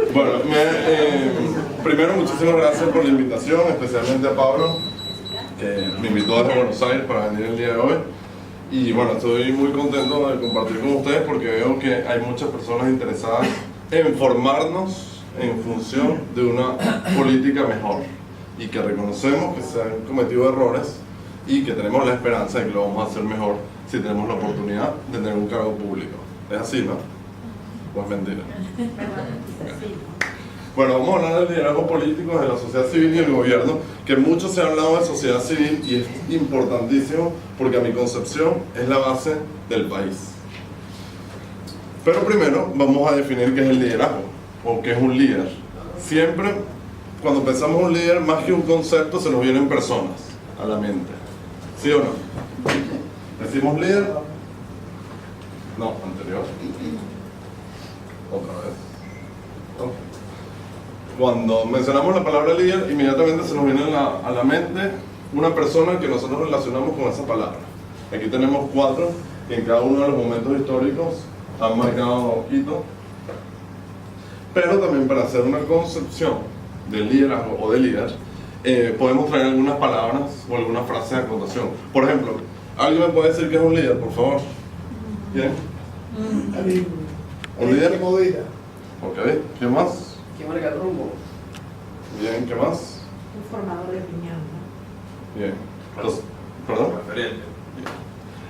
Bueno, primero muchísimas gracias por la invitación, especialmente a Pablo, que me invitó desde Buenos Aires para venir el día de hoy. Y bueno, estoy muy contento de compartir con ustedes porque veo que hay muchas personas interesadas en formarnos en función de una política mejor y que reconocemos que se han cometido errores y que tenemos la esperanza de que lo vamos a hacer mejor si tenemos la oportunidad de tener un cargo público. ¿Es así, no? Pues mentira. Bueno, vamos a hablar del liderazgo político de la sociedad civil y el gobierno, que mucho se ha hablado de sociedad civil y es importantísimo porque a mi concepción es la base del país. Pero primero vamos a definir qué es el liderazgo o qué es un líder. Siempre cuando pensamos en un líder, más que un concepto, se nos vienen personas a la mente. ¿Sí o no? ¿Decimos líder? No, anterior. Otra vez. Okay. Cuando mencionamos la palabra líder, inmediatamente se nos viene a la mente una persona que nosotros relacionamos con esa palabra. Aquí tenemos 4 que en cada uno de los momentos históricos han marcado hito. Pero también para hacer una concepción de liderazgo o de líder, podemos traer algunas palabras o algunas frases de acotación. Por ejemplo, ¿alguien me puede decir qué es un líder, por favor? ¿Quién? ¿Un líder? Ok, ¿qué más? Que marca el rumbo. Bien, ¿qué más? Un formador de opinión, ¿no? Bien. Entonces, ¿perdón? Referente.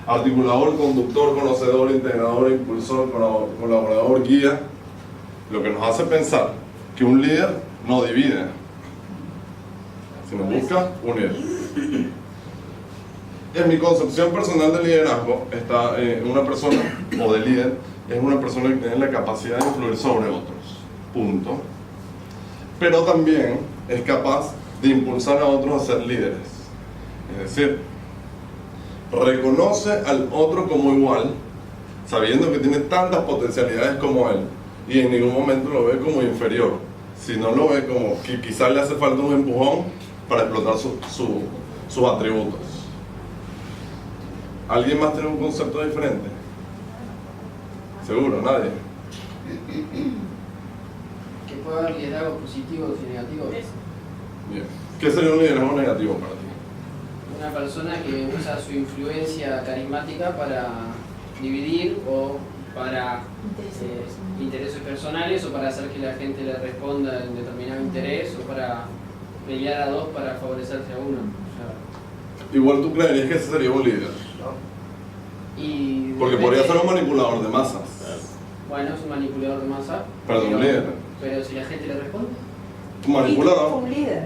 Articulador, conductor, conocedor, integrador, impulsor, colaborador, guía. Lo que nos hace pensar que un líder no divide, sino busca unir. En mi concepción personal de liderazgo, está una persona, o de líder, es una persona que tiene la capacidad de influir sobre otros. Punto. Pero también es capaz de impulsar a otros a ser líderes. Es decir, reconoce al otro como igual, sabiendo que tiene tantas potencialidades como él, y en ningún momento lo ve como inferior, sino lo ve como que quizás le hace falta un empujón para explotar sus atributos. ¿Alguien más tiene un concepto diferente? ¿Seguro? ¿Nadie? Que puede haber liderazgos positivos y negativos. Bien. ¿Qué sería un liderazgo negativo para ti? Una persona que usa su influencia carismática para dividir o para intereses personales o para hacer que la gente le responda en determinado interés o para pelear a dos para favorecerse a uno. O sea, Igual tú creerías que ese sería un líder, y porque podría ser un manipulador de masas. Bueno, es un manipulador de masa. Pero un líder. Pero si la gente le responde. Un manipulador. Un líder.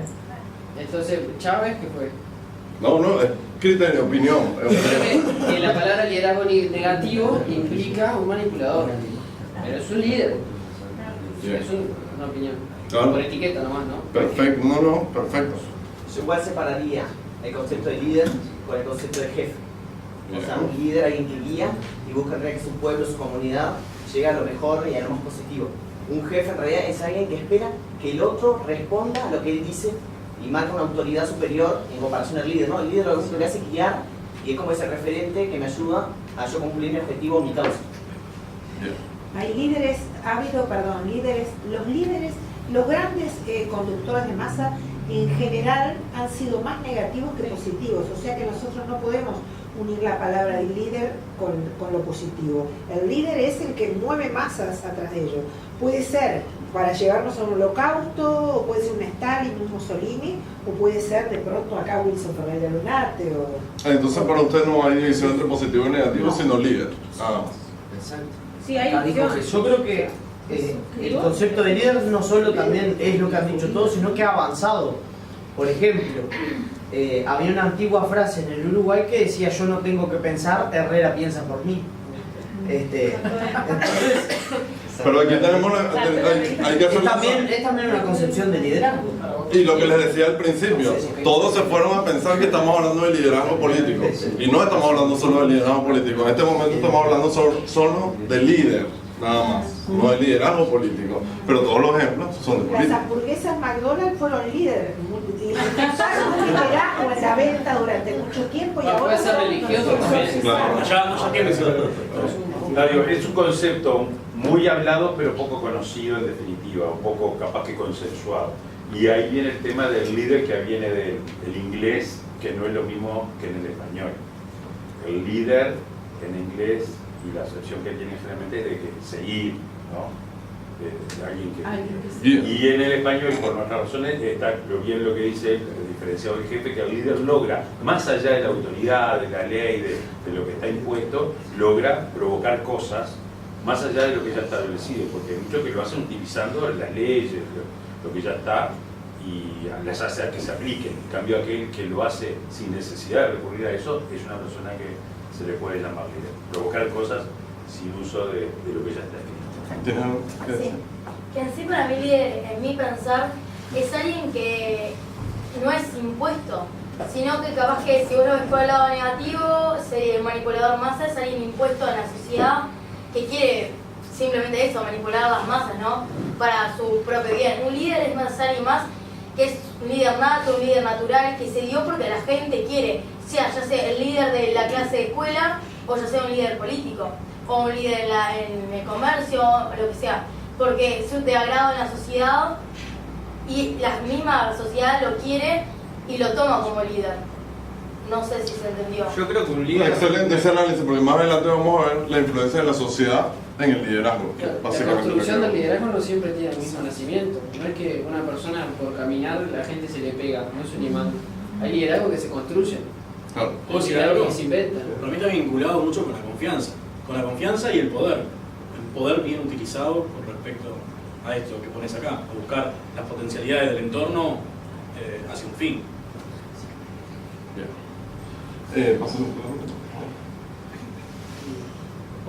Entonces, Chávez, ¿qué fue? No, es criterio, opinión. Que la palabra liderazgo negativo implica un manipulador, pero es un líder. Bien. Es una opinión. Claro. Por etiqueta nomás, ¿no? Perfecto, perfecto. Yo igual separaría el concepto de líder con el concepto de jefe. O sea, un líder, alguien que guía y busca en realidad que su pueblo, su comunidad, llegue a lo mejor y a lo más positivo. Un jefe en realidad es alguien que espera que el otro responda a lo que él dice y marca una autoridad superior en comparación al líder, ¿no? El líder lo único que hace es guiar y es como ese referente que me ayuda a yo cumplir mi objetivo, mi causa. Hay líderes, los grandes conductores de masa en general han sido más negativos que positivos, o sea que nosotros no podemos unir la palabra de líder con lo positivo. El líder es el que mueve masas atrás de ello. Puede ser para llevarnos a un holocausto, o puede ser un Stalin, un Mussolini, o puede ser de pronto acá Wilson Ferreira Lunate. Entonces para usted no hay división entre positivo y negativo, No. sino líder. Ah. Exacto. Sí, hay Yo creo que el concepto de líder no solo también es lo que han dicho todos, sino que ha avanzado. Por ejemplo, había una antigua frase en el Uruguay que decía: yo no tengo que pensar, Herrera piensa por mí. Entonces, Pero aquí tenemos hay que hacer es también una concepción de liderazgo. Y lo que les decía al principio, todos se fueron a pensar que estamos hablando de liderazgo político. Y no estamos hablando solo de liderazgo político. En este momento estamos hablando solo de líder, nada más. No de liderazgo político. Pero todos los ejemplos son de Las política. hamburguesas McDonald's fueron líderes. Impulsaron un liderazgo en la venta durante mucho tiempo y Ah, ahora puede ser religioso también. Claro. Ya tiene ese. Es un concepto muy hablado pero poco conocido en definitiva, o poco capaz que consensuado. Y ahí viene el tema del líder que viene del inglés, que no es lo mismo que en el español. El líder en inglés y la acepción que tiene generalmente es de que seguir, ¿no? De alguien que... Y en el español, por nuestras razones, está bien lo que dice el diferenciado del jefe, que el líder logra, más allá de la autoridad, de la ley, de lo que está impuesto, logra provocar cosas más allá de lo que ya está establecido, porque hay muchos que lo hacen utilizando las leyes, lo que ya está, y les hace a que se apliquen. En cambio, aquel que lo hace sin necesidad de recurrir a eso es una persona que se le puede llamar líder. Provocar cosas sin uso de lo que ya está escrito. Sí. Que en sí para mí líder, en mi pensar, es alguien que no es impuesto, sino que capaz que si uno ves por el lado negativo, el manipulador masa es alguien impuesto a la sociedad que quiere simplemente eso, manipular las masas, ¿no? Para su propio bien. Un líder es más alguien más que es un líder nato, un líder natural, que se dio porque la gente quiere, ya sea el líder de la clase de escuela o ya sea un líder político o un líder en el comercio, o lo que sea, porque es de agrado en la sociedad y la misma sociedad lo quiere y lo toma como líder. No sé si se entendió. Yo creo que un líder... Excelente ese análisis, porque más adelante vamos a ver la influencia de la sociedad en el liderazgo. La construcción del liderazgo no siempre tiene el mismo nacimiento. No es que una persona por caminar la gente se le pega, no es un imán. Hay liderazgo que se construye. Claro. ¿Puedo decir Liderazgo algo? que se inventa. Para mí está vinculado mucho con la confianza. Con la confianza y el poder. El poder bien utilizado con respecto a esto que pones acá, a buscar las potencialidades del entorno hacia un fin. Pasemos por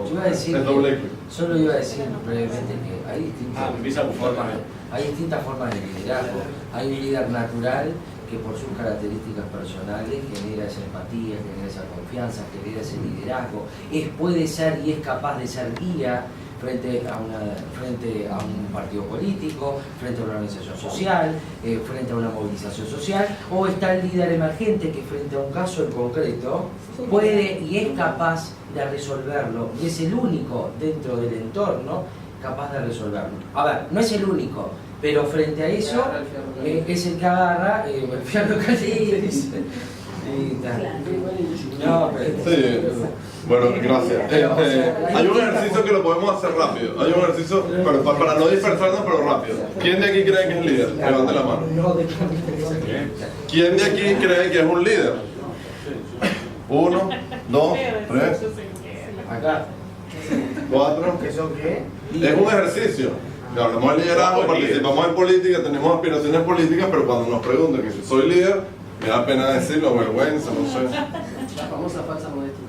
la Yo iba a decir el doble clic. solo iba a decir brevemente que hay empieza a bufar también. hay distintas formas de liderazgo. Hay un líder natural que por sus características personales genera esa empatía, genera esa confianza, genera ese liderazgo. Puede ser y es capaz de ser guía frente a un partido político, frente a una organización social, frente a una movilización social, o está el líder emergente que frente a un caso en concreto puede y es capaz de resolverlo, y es el único dentro del entorno capaz de resolverlo. A ver, no es el único, pero frente a eso es el que agarra el fierro caliente, dice. Sí, no, pero, Sí. Bueno, gracias. Hay un ejercicio que lo podemos hacer rápido. Hay un ejercicio, pero para no dispersarnos, pero rápido. ¿Quién de aquí cree que es líder? Levante la mano. ¿Quién de aquí cree que es un líder? 1, 2, 3, acá. 4. ¿Qué son qué? Es un ejercicio. Hablamos de liderazgo, participamos en política, tenemos aspiraciones políticas, pero cuando nos preguntan que si soy líder, me da pena decirlo, vergüenza, no sé. La famosa falsa modestia.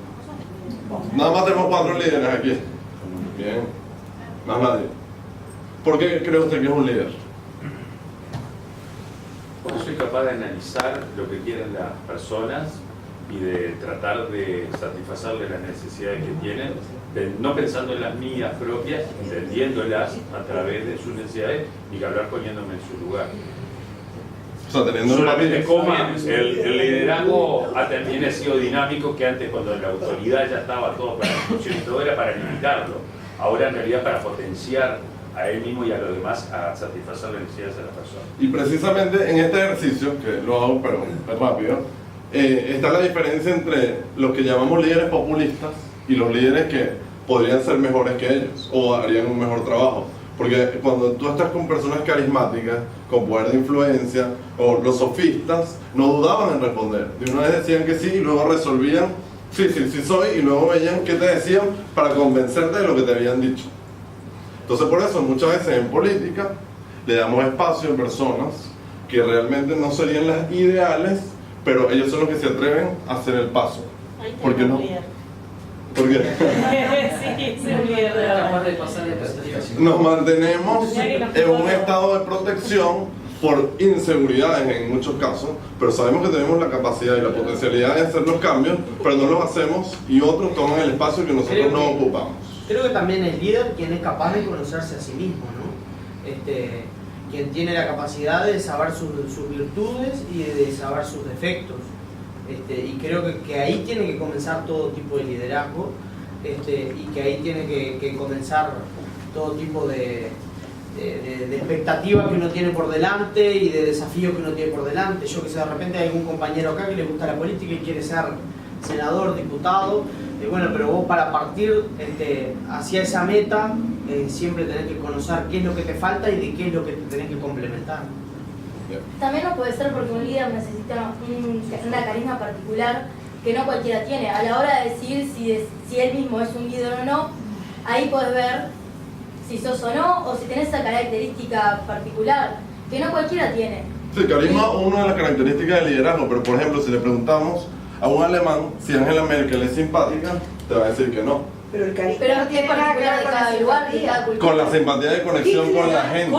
Nada más tenemos 4 líderes aquí. Bien. Más nadie. ¿Por qué cree usted que es un líder? Porque soy capaz de analizar lo que quieren las personas y de tratar de satisfacerles las necesidades que tienen, no pensando en las mías propias, entendiéndolas a través de sus necesidades, ni que hablar poniéndome en su lugar. O sea, teniendo Solamente como Bien, el liderazgo también ha sido dinámico, que antes cuando la autoridad ya estaba todo para la función y todo era para limitarlo. Ahora en realidad para potenciar a él mismo y a los demás a satisfacer las necesidades de la persona. Y precisamente en este ejercicio, que lo hago pero es rápido, está la diferencia entre los que llamamos líderes populistas y los líderes que podrían ser mejores que ellos o harían un mejor trabajo. Porque cuando tú estás con personas carismáticas, con poder de influencia, o los sofistas, no dudaban en responder. De una vez decían que sí y luego resolvían, sí soy, y luego veían qué te decían para convencerte de lo que te habían dicho. Entonces por eso muchas veces en política le damos espacio a personas que realmente no serían las ideales, pero ellos son los que se atreven a hacer el paso. ¿Por qué no? ¿Por qué? Sí, un líder de Capaz de pasar de presentación. Nos mantenemos en un estado de protección por inseguridades en muchos casos, pero sabemos que tenemos la capacidad y la potencialidad de hacer los cambios, pero no los hacemos y otros toman el espacio que nosotros no ocupamos. Creo que también el líder quien es capaz de conocerse a sí mismo, ¿no? Quien tiene la capacidad de saber sus virtudes y de saber sus defectos. Y creo que ahí tiene que comenzar todo tipo de liderazgo, y que ahí tiene que comenzar todo tipo de expectativas que uno tiene por delante y de desafíos que uno tiene por delante. Yo que sé, de repente hay algún compañero acá que le gusta la política y quiere ser senador, diputado, bueno, pero vos para partir hacia esa meta siempre tenés que conocer qué es lo que te falta y de qué es lo que te tenés que complementar. También no puede ser porque un líder necesita una carisma particular que no cualquiera tiene. A la hora de decidir si él mismo es un líder o no, ahí podés ver si sos o no, o si tenés esa característica particular que no cualquiera tiene. Sí, carisma es una de las características del liderazgo, pero por ejemplo, si le preguntamos a un alemán si Angela Merkel es simpática, te va a decir que no. Pero el carisma Pero no es tiene nada que particular ver de con la cada lugar, de cada simpatía. cultura. Con la simpatía de conexión con la gente.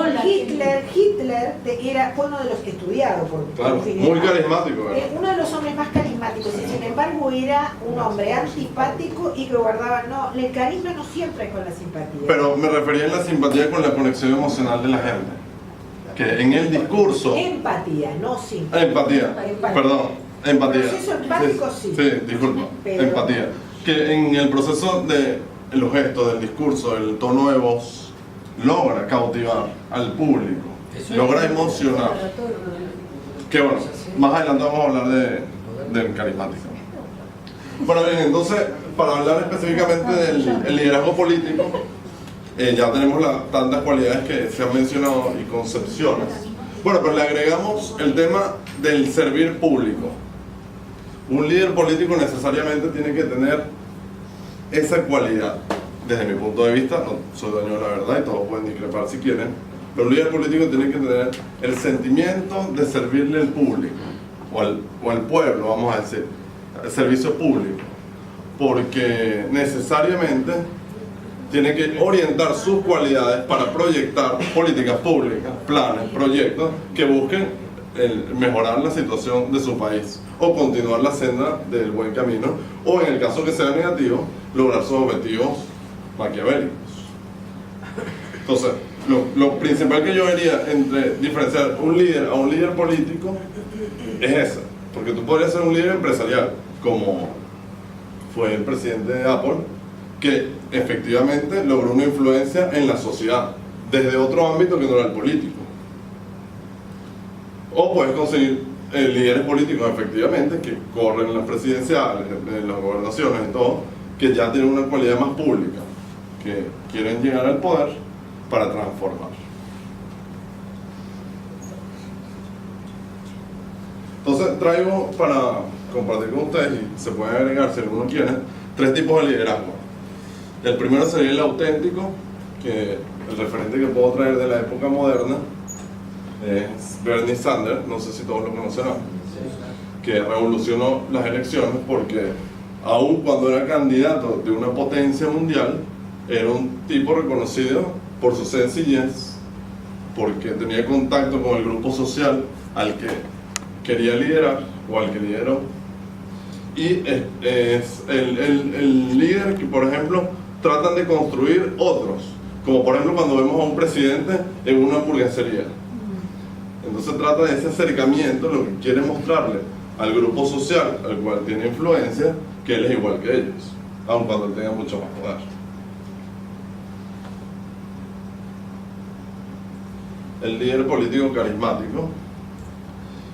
Hitler fue uno de los que estudiado por Claro, Fidel. muy carismático, ¿verdad? Uno de los hombres más carismáticos y sin embargo era un hombre antipático y que guardaba, no, el carisma no siempre es con la simpatía. Pero me refería a la simpatía con la conexión emocional de la gente. Que en el discurso... Empatía, no simpatía. Empatía, perdón, empatía. Proceso empático sí. Sí, disculpa, Pero- empatía. Que en el proceso de los gestos, del discurso, el tono de voz, logra cautivar al público, logra emocionar. Que bueno, más adelante vamos a hablar del carismático. Bueno, bien, entonces, para hablar específicamente del liderazgo político, ya tenemos tantas cualidades que se han mencionado y concepciones. Bueno, pero le agregamos el tema del servir público. Un líder político necesariamente tiene que tener esa cualidad. Desde mi punto de vista, no soy dueño de la verdad y todos pueden discrepar si quieren, pero un líder político tiene que tener el sentimiento de servirle al público, o al pueblo, vamos a decir, el servicio público, porque necesariamente tiene que orientar sus cualidades para proyectar políticas públicas, planes, proyectos que busquen mejorar la situación de su país o continuar la senda del buen camino, o en el caso que sea negativo, lograr sus objetivos maquiavélicos. Entonces, lo principal que yo vería entre diferenciar un líder a un líder político es esa, porque tú podrías ser un líder empresarial, como fue el presidente de Apple, que efectivamente logró una influencia en la sociedad, desde otro ámbito que no era el político. O puedes conseguir líderes políticos efectivamente que corren en las presidenciales, en las gobernaciones y todo, que ya tienen una cualidad más pública, que quieren llegar al poder para transformar. Entonces traigo para compartir con ustedes, y se pueden agregar si alguno quiere, 3 tipos de liderazgo. El primero sería el auténtico, que el referente que puedo traer de la época moderna es Bernie Sanders, no sé si todos lo conocerán, que revolucionó las elecciones porque aun cuando era candidato de una potencia mundial, era un tipo reconocido por su sencillez, porque tenía contacto con el grupo social al que quería liderar o al que lideró, y es el líder que, por ejemplo, tratan de construir otros, como por ejemplo cuando vemos a un presidente en una hamburguesería. Entonces trata de ese acercamiento, lo que quiere mostrarle al grupo social al cual tiene influencia, que él es igual que ellos, aun cuando él tenga mucho más poder. El líder político carismático,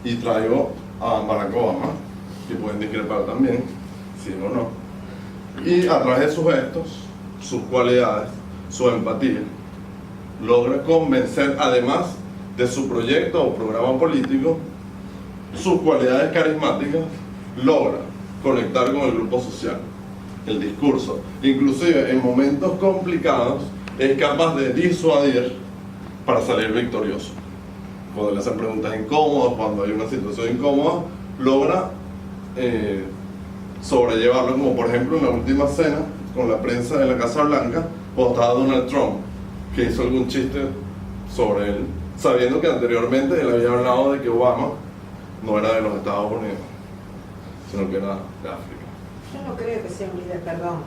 y traigo a Barack Obama, que pueden discrepar también, sí o no, y a través de sus gestos, sus cualidades, su empatía, logra convencer, además de su proyecto o programa político, sus cualidades carismáticas, logra conectar con el grupo social, el discurso, inclusive en momentos complicados es capaz de disuadir para salir victorioso. Cuando le hacen preguntas incómodas, cuando hay una situación incómoda, logra sobrellevarlo, como por ejemplo en la última cena con la prensa de la Casa Blanca, cuando estaba Donald Trump, que hizo algún chiste sobre él, sabiendo que anteriormente él había hablado de que Obama no era de los Estados Unidos, sino que era de África. Yo no creo que sea un líder, perdón.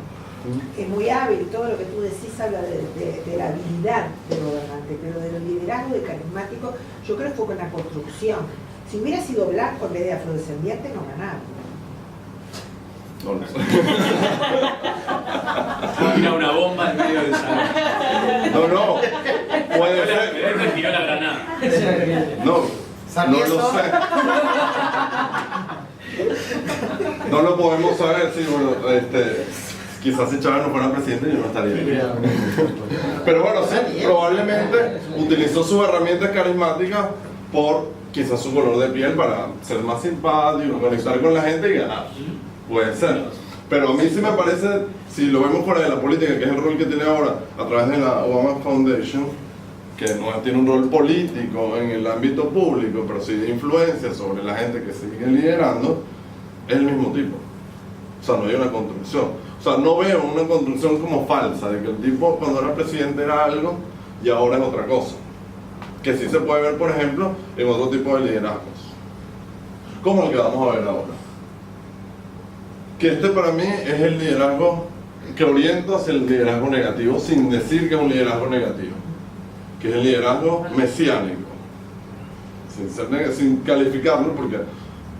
Es muy hábil, todo lo que tú decís habla de la habilidad del gobernante, pero del liderazgo y carismático, yo creo que fue con la construcción. Si hubiera sido blanco en vez de afrodescendiente, no ganaba. No lo sé. Mira una bomba en medio del salón. No, puede ser. Me tiró la granada. No lo sé. No lo podemos saber, sí, bueno, quizás si Chávez no fuera presidente yo no estaría aquí. Pero bueno, sí, probablemente utilizó sus herramientas carismáticas por quizás su color de piel para ser más simpático, conectar con la gente y ganar. Puede ser. Pero a mí sí me parece, si lo vemos fuera de la política, que es el rol que tiene ahora a través de la Obama Foundation, que no tiene un rol político en el ámbito público, pero sí de influencia sobre la gente que sigue liderando, es el mismo tipo. O sea, no hay una construcción. O sea, no veo una construcción como falsa, de que el tipo cuando era presidente era algo y ahora es otra cosa. Que sí se puede ver, por ejemplo, en otro tipo de liderazgos. Como el que vamos a ver ahora. Que para mí es el liderazgo que orienta hacia el liderazgo negativo sin decir que es un liderazgo negativo. Que es el liderazgo mesiánico. Sin calificarlo, porque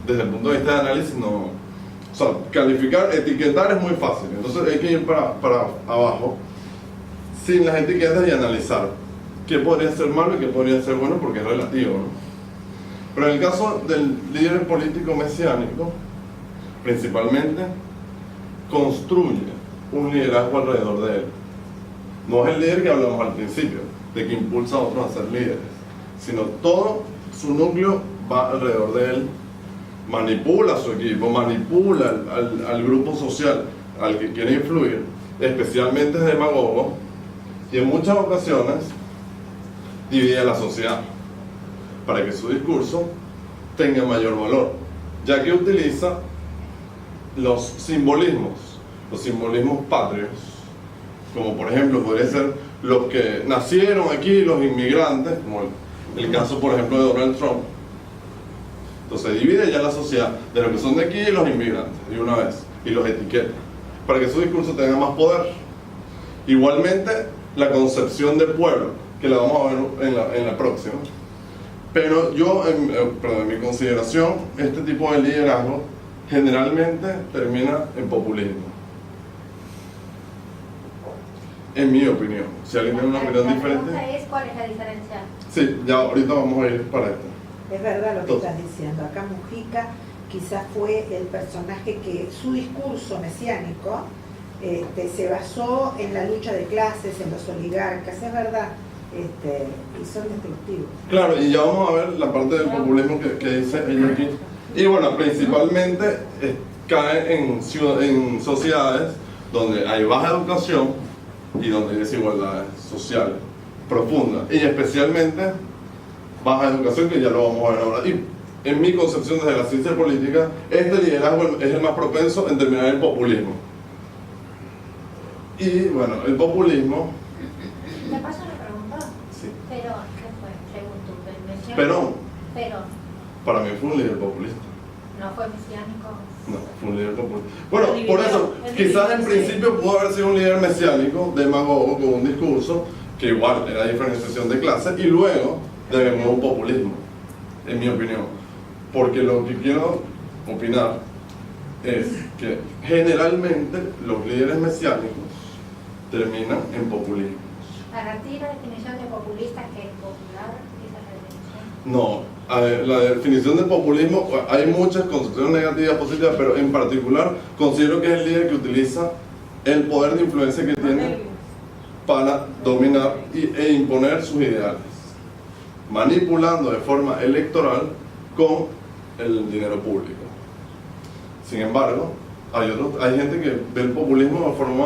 desde el punto de vista de análisis no... O sea, calificar, etiquetar es muy fácil. Entonces hay que ir para abajo sin las etiquetas y analizar qué podría ser malo y qué podría ser bueno, porque es relativo, ¿no? Pero en el caso del líder político mesiánico, principalmente construye un liderazgo alrededor de él. No es el líder que hablamos al principio, de que impulsa a otros a ser líderes, sino todo su núcleo va alrededor de él, manipula a su equipo, manipula al grupo social al que quiere influir, especialmente es demagogo, y en muchas ocasiones divide a la sociedad para que su discurso tenga mayor valor, ya que utiliza los simbolismos patrios, como por ejemplo podría ser los que nacieron aquí, los inmigrantes, como el caso por ejemplo de Donald Trump. Entonces divide ya la sociedad de los que son de aquí y los inmigrantes, de una vez, y los etiqueta, para que su discurso tenga más poder. Igualmente, la concepción de pueblo, que la vamos a ver en la próxima. Pero yo, en mi consideración, este tipo de liderazgo generalmente termina en populismo. En mi opinión. Si alguien tiene una opinión diferente... La pregunta es, ¿cuál es la diferencia? Sí, ya ahorita vamos a ir para esto. Es verdad lo que estás diciendo. Acá Mujica quizás fue el personaje que su discurso mesiánico se basó en la lucha de clases, en los oligarcas, es verdad, y son destructivos. Claro, y ya vamos a ver la parte del populismo que dice ella aquí. Y bueno, principalmente cae en sociedades donde hay baja educación y donde hay desigualdades sociales profundas, y especialmente baja educación, que ya lo vamos a ver ahora. Y en mi concepción desde la ciencia política, este liderazgo es el más propenso en terminar el populismo. Y bueno, el populismo... ¿Le paso la pregunta? Sí. Perón, ¿qué fue? Según tu mención. Perón, Perón, para mí fue un líder populista. ¿no fue mesiánico? No, fue un líder populista. Bueno, por eso, quizás en principio pudo haber sido un líder mesiánico, demagogo, con un discurso que igual era diferenciación de clase, y luego de nuevo populismo, en mi opinión. Porque lo que quiero opinar es que generalmente los líderes mesiánicos terminan en populismo. Para ti la definición de populista que es popular, esa es la definición. No, a ver, la definición de populismo, hay muchas concepciones negativas, positivas, pero en particular considero que es el líder que utiliza el poder de influencia que tiene para dominar e imponer sus ideales, manipulando de forma electoral con el dinero público. Sin embargo, hay gente que ve el populismo de forma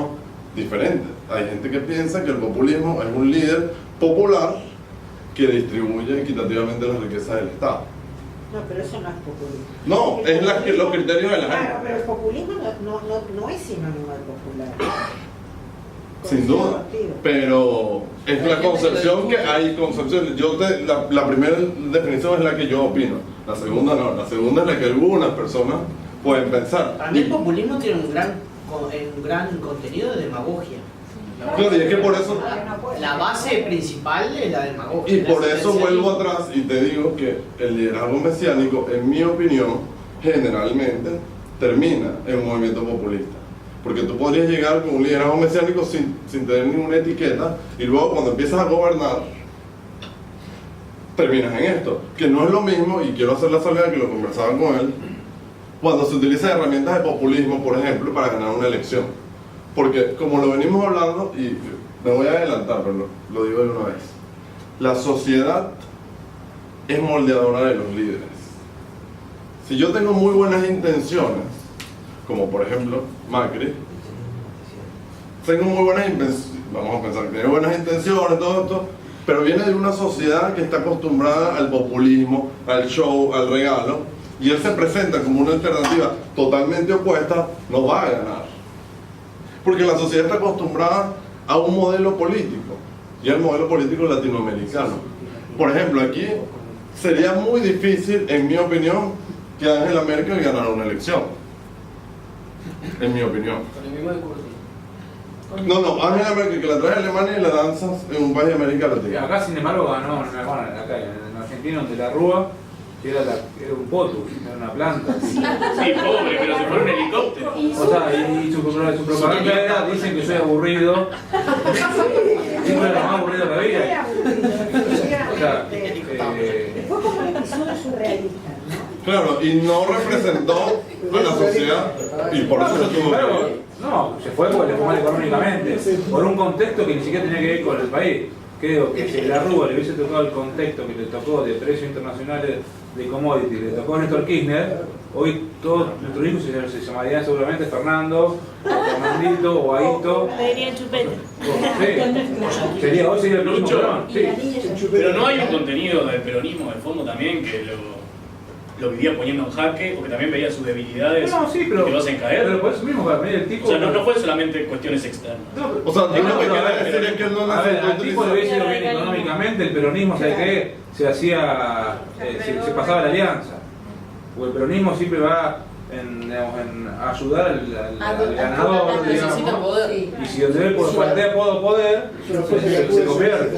diferente. Hay gente que piensa que el populismo es un líder popular que distribuye equitativamente las riquezas del Estado. No, pero eso no es populismo. No, es los criterios de la gente. Claro, pero el populismo no es sinónimo de popular. Sin duda, pero es la concepción que hay concepciones. La primera definición es la que yo opino, la segunda no, la segunda es la que algunas personas pueden pensar. Para mí el populismo tiene un gran contenido de demagogia. Claro, y es que por eso... La base principal es la demagogia. Y por eso vuelvo atrás y te digo que el liderazgo mesiánico, en mi opinión, generalmente termina en un movimiento populista. Porque tú podrías llegar con un liderazgo mesiánico sin tener ninguna etiqueta, y luego cuando empiezas a gobernar, terminas en esto, que no es lo mismo, y quiero hacer la salvedad que lo conversaba con él, cuando se utilizan herramientas de populismo, por ejemplo, para ganar una elección. Porque como lo venimos hablando, y me voy a adelantar, pero lo digo de una vez, la sociedad es moldeadora de los líderes. Si yo tengo muy buenas intenciones, como por ejemplo Macri, tengo muy buenas intenciones, vamos a pensar que tiene buenas intenciones, todo esto, pero viene de una sociedad que está acostumbrada al populismo, al show, al regalo, y él se presenta como una alternativa totalmente opuesta, no va a ganar. Porque la sociedad está acostumbrada a un modelo político, y el modelo político latinoamericano. Por ejemplo, aquí sería muy difícil, en mi opinión, que Angela Merkel ganara una elección. En mi opinión. Con el mismo discurso. No, Angela Merkel, que la trae a Alemania y la danzas en un país de América Latina. Acá, sin embargo, ganó acá en Argentina, donde la Rúa, que era un potus, era una planta. Sí, pobre, pero se fue en un helicóptero. O sea, y su propaganda era, dicen que soy aburrido. Siempre era lo más aburrido que había. O sea, fue como un episodio surrealista, ¿no? Claro, y no representó a la sociedad, y por eso se tuvo que ir. No, se fue porque le fue mal económicamente, por un contexto que ni siquiera tenía que ver con el país. Creo que si a la Rúa le hubiese tocado el contexto que le tocó de precios internacionales de commodities, le tocó a Néstor Kirchner, hoy todos nuestros hijos se llamarían seguramente Fernando, o Fernandito, o Aito. Pedirían chupete. Sí. Hoy sería el próximo Perón. Sí. Pero no hay un contenido del peronismo de fondo también que lo vivía poniendo en jaque, porque también veía sus debilidades Sí, pero, y te vas a caer. Pero por eso mismo, para medir el tipo. O sea, no fue solamente cuestiones externas. O sea, lo que quiere decir es que él no A ver, al necesitó tipo le hubiese ido bien utilizar. económicamente, el peronismo, ¿sabe qué? Se hacía, se pasaba la alianza. Porque el peronismo siempre va en ayudar al ganador, Necesita poder. y si donde ve por falta de poder, se convierte.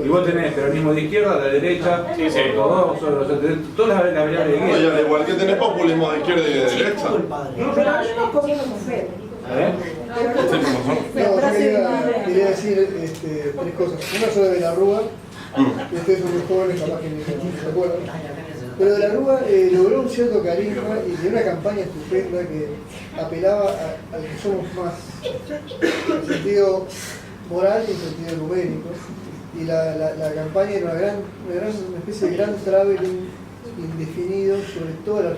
Y vos tenés peronismo de izquierda, de derecha, ortodoxo, o sea, tenés todas las variables de Oye, izquierda. al igual que tenés populismo de izquierda y de derecha. Pero no comiendo mujer. Quería decir tres cosas. Una sobre de la Rúa, que ustedes son muy jóvenes, capaz que ni se acuerdan. Pero de la Rúa logró un cierto carisma y de una campaña estupenda que apelaba al que somos más, en sentido moral y en sentido numérico. Y la campaña era una especie de gran traveling indefinido sobre toda la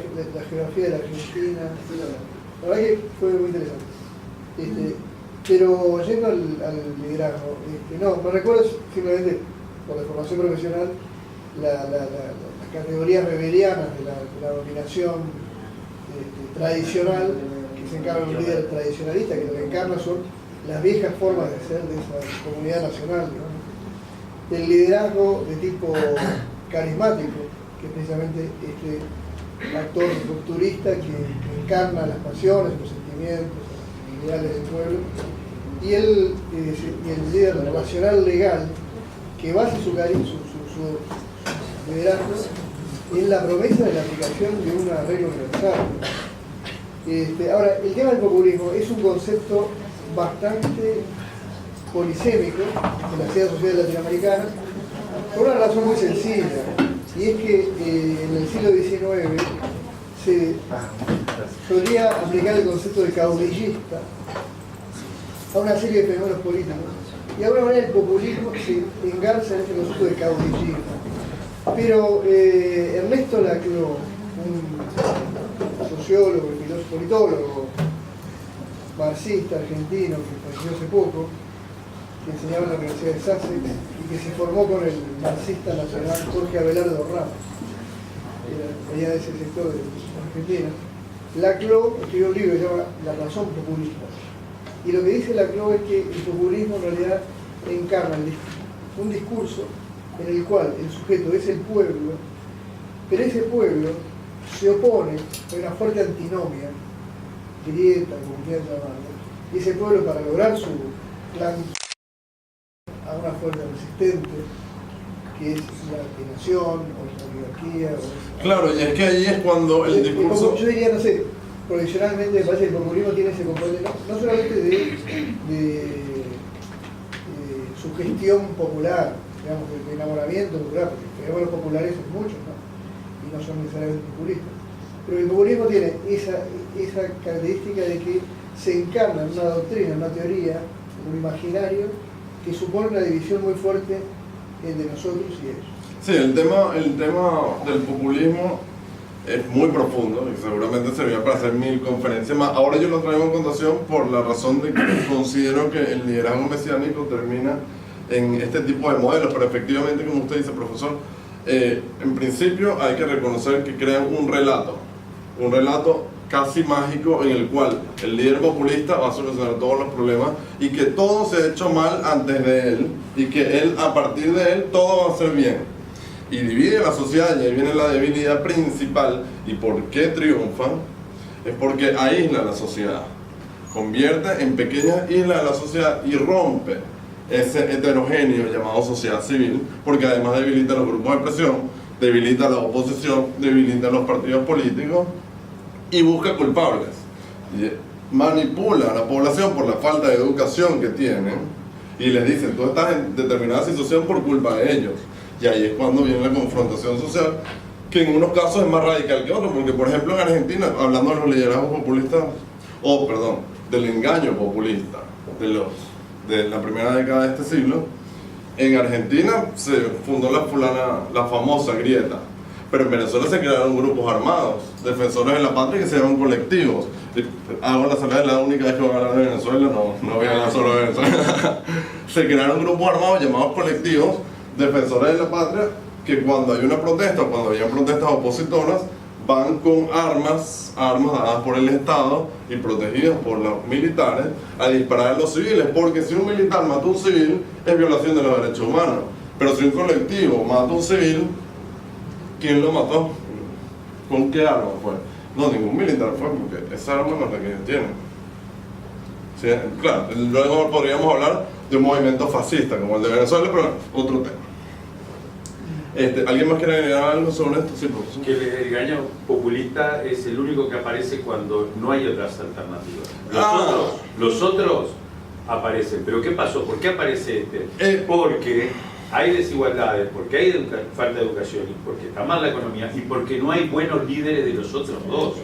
geografía de la Argentina. La verdad que fue muy interesante. Pero yendo al liderazgo, no, me recuerdo simplemente por la formación profesional las categorías weberianas de la dominación tradicional, que se encarga un líder tradicionalista, que lo que encarna son las viejas formas de ser de esa comunidad nacional, ¿no? El liderazgo de tipo carismático, que es precisamente este actor rupturista que encarna las pasiones, los sentimientos, los ideales del pueblo, y el líder racional legal, que basa su liderazgo en la promesa de la aplicación de una regla universal. Ahora, el tema del populismo es un concepto bastante polisémico en las sociedades latinoamericanas, por una razón muy sencilla, y es que en el siglo XIX se solía aplicar el concepto de caudillista a una serie de fenómenos políticos, y de alguna manera el populismo se engarza en este concepto de caudillismo. Pero Ernesto Laclau, un sociólogo, filósofo, politólogo, marxista argentino que falleció hace poco, que enseñaba en la Universidad de Sussex y que se formó con el marxista nacional Jorge Abelardo Ramos, que venía de ese sector de Argentina. Laclau escribió un libro que se llama La razón populista. Y lo que dice Laclau es que el populismo en realidad encarna un discurso en el cual el sujeto es el pueblo, pero ese pueblo se opone a una fuerte antinomia, grieta, como quieran llamarlo, y ese pueblo, para lograr su plan a una fuerza resistente, que es la nación o la oligarquía. Claro, y es que ahí es cuando el discurso... Yo diría, no sé, provisionalmente me parece que el populismo tiene ese componente, no solamente de sugestión popular, digamos, de enamoramiento popular, porque creemos los populares son muchos, ¿no? Y no son necesariamente populistas. Pero el populismo tiene esa característica de que se encarna en una doctrina, en una teoría, en un imaginario, que supone una división muy fuerte entre nosotros y ellos. Sí, el tema del populismo es muy profundo y seguramente serviría para hacer 1000 conferencias más. Ahora yo lo traigo en contación por la razón de que considero que el liderazgo mesiánico termina en este tipo de modelos, pero efectivamente, como usted dice, profesor, en principio hay que reconocer que crean un relato casi mágico en el cual el líder populista va a solucionar todos los problemas y que todo se ha hecho mal antes de él y que él, a partir de él, todo va a ser bien. Y divide la sociedad, y ahí viene la debilidad principal. ¿Y por qué triunfan? Es porque aísla la sociedad, convierte en pequeñas islas de la sociedad y rompe ese heterogéneo llamado sociedad civil, porque además debilita los grupos de presión, debilita la oposición, debilita los partidos políticos y busca culpables. Y manipula a la población por la falta de educación que tienen y les dicen, tú estás en determinada situación por culpa de ellos. Y ahí es cuando viene la confrontación social, que en unos casos es más radical que otros, porque por ejemplo en Argentina, hablando de los liderazgos populistas, del engaño populista de la primera década de este siglo, en Argentina se fundó la famosa grieta, pero en Venezuela se crearon grupos armados, defensores de la patria, que se llaman colectivos. Hago la salida, es la única vez que voy a hablar de Venezuela, no voy a hablar solo de Venezuela. Se crearon grupos armados llamados colectivos, defensores de la patria, que cuando hay una protesta o cuando había protestas opositoras, van con armas dadas por el Estado y protegidas por los militares a disparar a los civiles, porque si un militar mata a un civil es violación de los derechos humanos, pero si un colectivo mata a un civil, ¿quién lo mató? ¿Con qué arma fue? No, ningún militar fue, porque esa arma no es la que ellos tienen. Sí, claro, luego podríamos hablar de un movimiento fascista como el de Venezuela, pero otro tema. ¿Alguien más quiere agregar algo sobre esto? Sí, profesor. Que el engaño populista es el único que aparece cuando no hay otras alternativas. Los otros aparecen. ¿Pero qué pasó? ¿Por qué aparece este? Porque hay desigualdades, porque hay falta de educación, y porque está mal la economía, y porque no hay buenos líderes de los otros dos.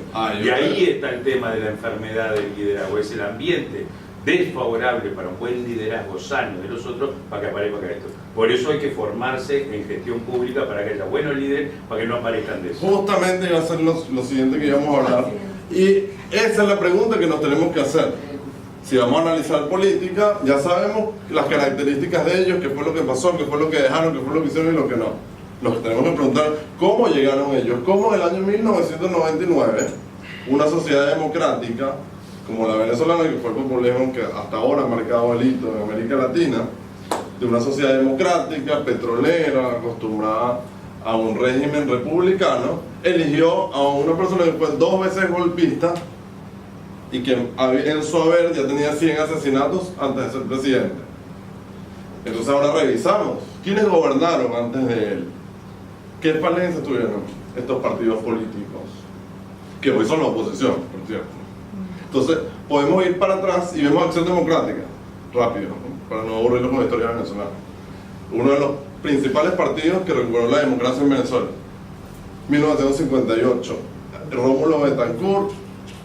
Y ahí está el tema de la enfermedad del liderazgo, es el ambiente desfavorable para un buen liderazgo sano de los otros para que aparezca esto. Por eso hay que formarse en gestión pública para que haya buenos líderes, para que no aparezcan de eso. Justamente iba a ser lo siguiente que íbamos a hablar, y esa es la pregunta que nos tenemos que hacer. Si vamos a analizar política, ya sabemos las características de ellos, qué fue lo que pasó, qué fue lo que dejaron, qué fue lo que hicieron y lo que no. Lo que tenemos que preguntar, ¿cómo llegaron ellos? ¿Cómo en el año 1999 una sociedad democrática como la venezolana, que fue el populismo que hasta ahora ha marcado el hito en América Latina, de una sociedad democrática, petrolera, acostumbrada a un régimen republicano, eligió a una persona que fue 2 veces golpista y que en su haber ya tenía 100 asesinatos antes de ser presidente? Entonces ahora revisamos, ¿quiénes gobernaron antes de él? ¿Qué falencias tuvieron estos partidos políticos? Que hoy son la oposición, por cierto. Entonces, podemos ir para atrás y vemos Acción Democrática, rápido, ¿no? Para no aburrirlos con la historia venezolana. Uno de los principales partidos que recuperó la democracia en Venezuela, 1958. Rómulo Betancourt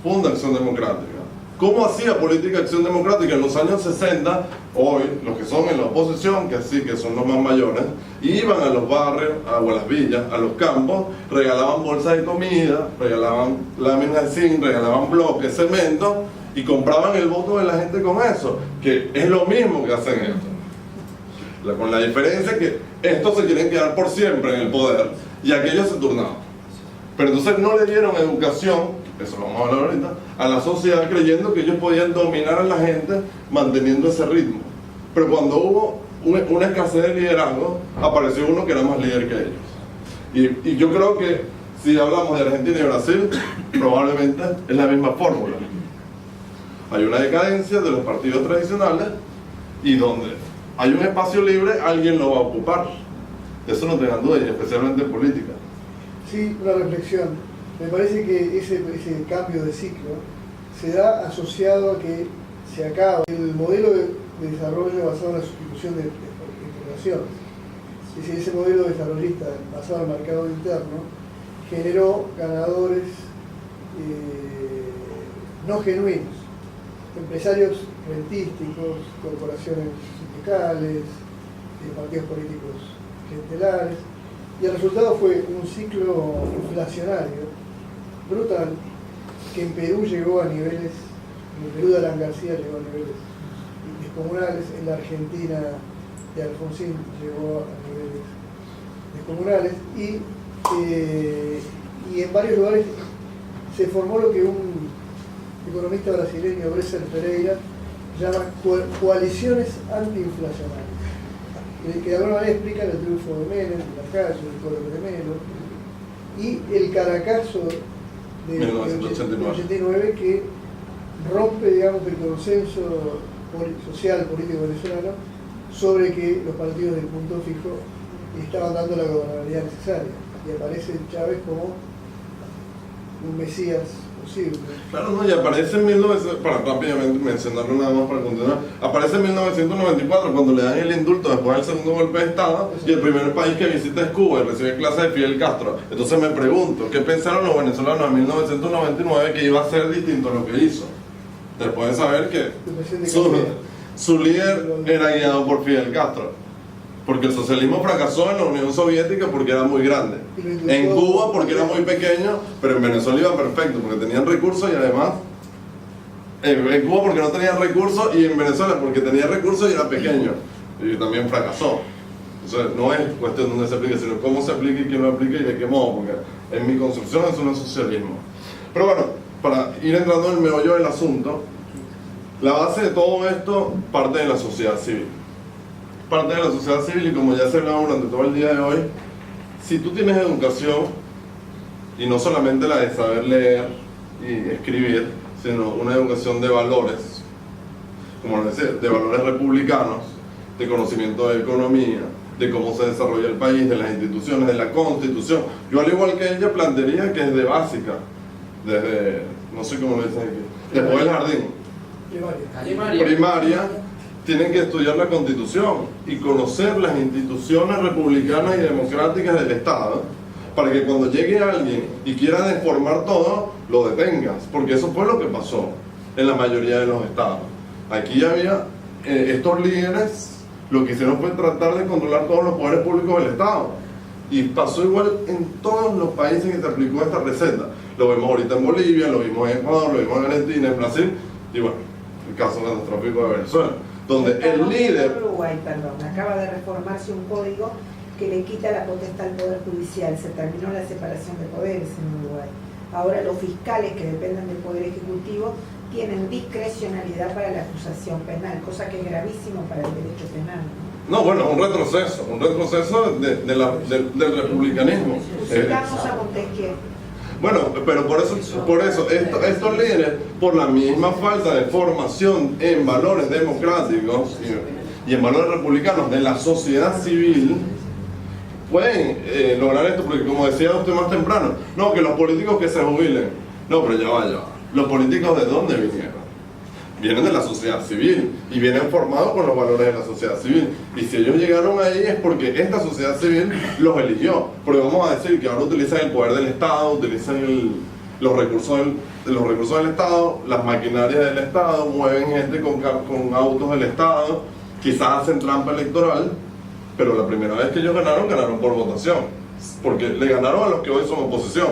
funda Acción Democrática. ¿Cómo hacía política Acción Democrática? En los años 60, hoy, los que son en la oposición, que sí, que son los más mayores, iban a los barrios, a las villas, a los campos, regalaban bolsas de comida, regalaban láminas de zinc, regalaban bloques, cemento, y compraban el voto de la gente con eso, que es lo mismo que hacen esto. Con la diferencia que estos se quieren quedar por siempre en el poder, y aquellos se turnaban. Pero entonces no le dieron educación, eso lo vamos a hablar ahorita, a la sociedad, creyendo que ellos podían dominar a la gente manteniendo ese ritmo. Pero cuando hubo una escasez de liderazgo, apareció uno que era más líder que ellos. Y yo creo que si hablamos de Argentina y Brasil, probablemente es la misma fórmula. Hay una decadencia de los partidos tradicionales y donde hay un espacio libre, alguien lo va a ocupar. De eso no tengan duda, y especialmente en política. Sí, una reflexión. Me parece que ese cambio de ciclo se da asociado a que se acaba el modelo de desarrollo basado en la sustitución de poblaciones. Es decir, ese modelo desarrollista basado en el mercado interno generó ganadores no genuinos, empresarios rentísticos, corporaciones sindicales, partidos políticos clientelares, y el resultado fue un ciclo inflacionario brutal que en Perú llegó a niveles, en Perú de Alan García llegó a niveles descomunales, en la Argentina de Alfonsín llegó a niveles descomunales, y en varios lugares se formó lo que un economista brasileño, Bresser Pereira, llama coaliciones antiinflacionarias, que de alguna manera explican el triunfo de Menem, de Lacalle, del Collor de Mello, y el Caracazo de 1989 que rompe, digamos, el consenso social político venezolano sobre que los partidos del punto fijo estaban dando la gobernabilidad necesaria, y aparece Chávez como un mesías posible. Claro, no, y aparece en 1900, para rápidamente mencionarlo nada más para continuar, aparece en 1994 cuando le dan el indulto después del segundo golpe de Estado, y el primer país que visita es Cuba y recibe clases de Fidel Castro. Entonces me pregunto, ¿qué pensaron los venezolanos en 1999 que iba a ser distinto a lo que hizo? Después de saber que su líder era guiado por Fidel Castro. Porque el socialismo fracasó en la Unión Soviética porque era muy grande, en Cuba porque era muy pequeño, pero en Venezuela iba perfecto porque tenían recursos, y además en Cuba porque no tenían recursos, y en Venezuela porque tenía recursos y era pequeño, y también fracasó. Entonces no es cuestión de dónde se aplique, sino cómo se aplica y quién lo aplica y de qué modo, porque en mi concepción eso no es socialismo. Pero bueno, para ir entrando en el meollo del asunto, la base de todo esto parte de la sociedad civil. Parte de la sociedad civil, y como ya se hablaba durante todo el día de hoy, si tú tienes educación, y no solamente la de saber leer y escribir, sino una educación de valores, como les decía, de valores republicanos, de conocimiento de economía, de cómo se desarrolla el país, de las instituciones, de la constitución. Yo, al igual que ella, plantearía que es de básica, desde, no sé cómo lo dicen aquí, después del jardín, primaria, tienen que estudiar la Constitución y conocer las instituciones republicanas y democráticas del Estado, para que cuando llegue alguien y quiera deformar todo, lo detengas, porque eso fue lo que pasó en la mayoría de los estados. Aquí ya había estos líderes, lo que hicieron fue tratar de controlar todos los poderes públicos del Estado, y pasó igual en todos los países que se aplicó esta receta. Lo vemos ahorita en Bolivia, lo vimos en Ecuador, lo vimos en Argentina, en Brasil, y bueno, el caso catastrófico de Venezuela, donde el líder... Uruguay, perdón, acaba de reformarse un código que le quita la potestad al Poder Judicial. Se terminó la separación de poderes en Uruguay. Ahora los fiscales que dependen del Poder Ejecutivo tienen discrecionalidad para la acusación penal, cosa que es gravísimo para el derecho penal, ¿no? No, bueno, un retroceso del republicanismo. Citamos a Montesquieu. Bueno, pero por eso estos líderes, por la misma falta de formación en valores democráticos y en valores republicanos de la sociedad civil, pueden lograr esto, porque como decía usted más temprano, no, que los políticos que se jubilen, no, pero ya va. ¿Los políticos de dónde vinieron? Vienen de la sociedad civil y vienen formados con los valores de la sociedad civil, y si ellos llegaron ahí es porque esta sociedad civil los eligió, porque vamos a decir que ahora utilizan el poder del Estado, utilizan los recursos del Estado, las maquinarias del Estado, mueven gente con autos del Estado, quizás hacen trampa electoral, pero la primera vez que ellos ganaron por votación, porque le ganaron a los que hoy son oposición.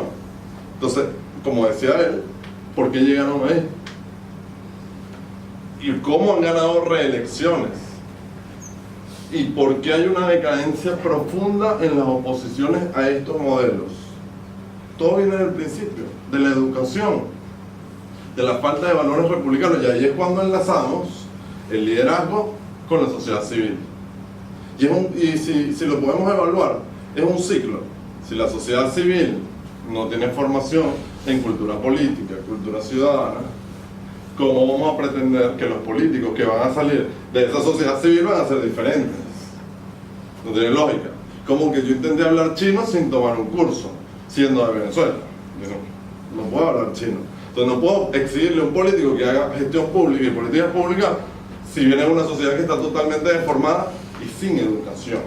Entonces, como decía él, ¿por qué llegaron ahí? ¿Y cómo han ganado reelecciones? ¿Y por qué hay una decadencia profunda en las oposiciones a estos modelos? Todo viene del principio, de la educación, de la falta de valores republicanos, y ahí es cuando enlazamos el liderazgo con la sociedad civil. Y si lo podemos evaluar, es un ciclo. Si la sociedad civil no tiene formación en cultura política, cultura ciudadana, ¿cómo vamos a pretender que los políticos que van a salir de esa sociedad civil van a ser diferentes? No tiene lógica. Como que yo intenté hablar chino sin tomar un curso, siendo de Venezuela. no puedo hablar chino. Entonces no puedo exigirle a un político que haga gestión pública y política pública si viene de una sociedad que está totalmente deformada y sin educación.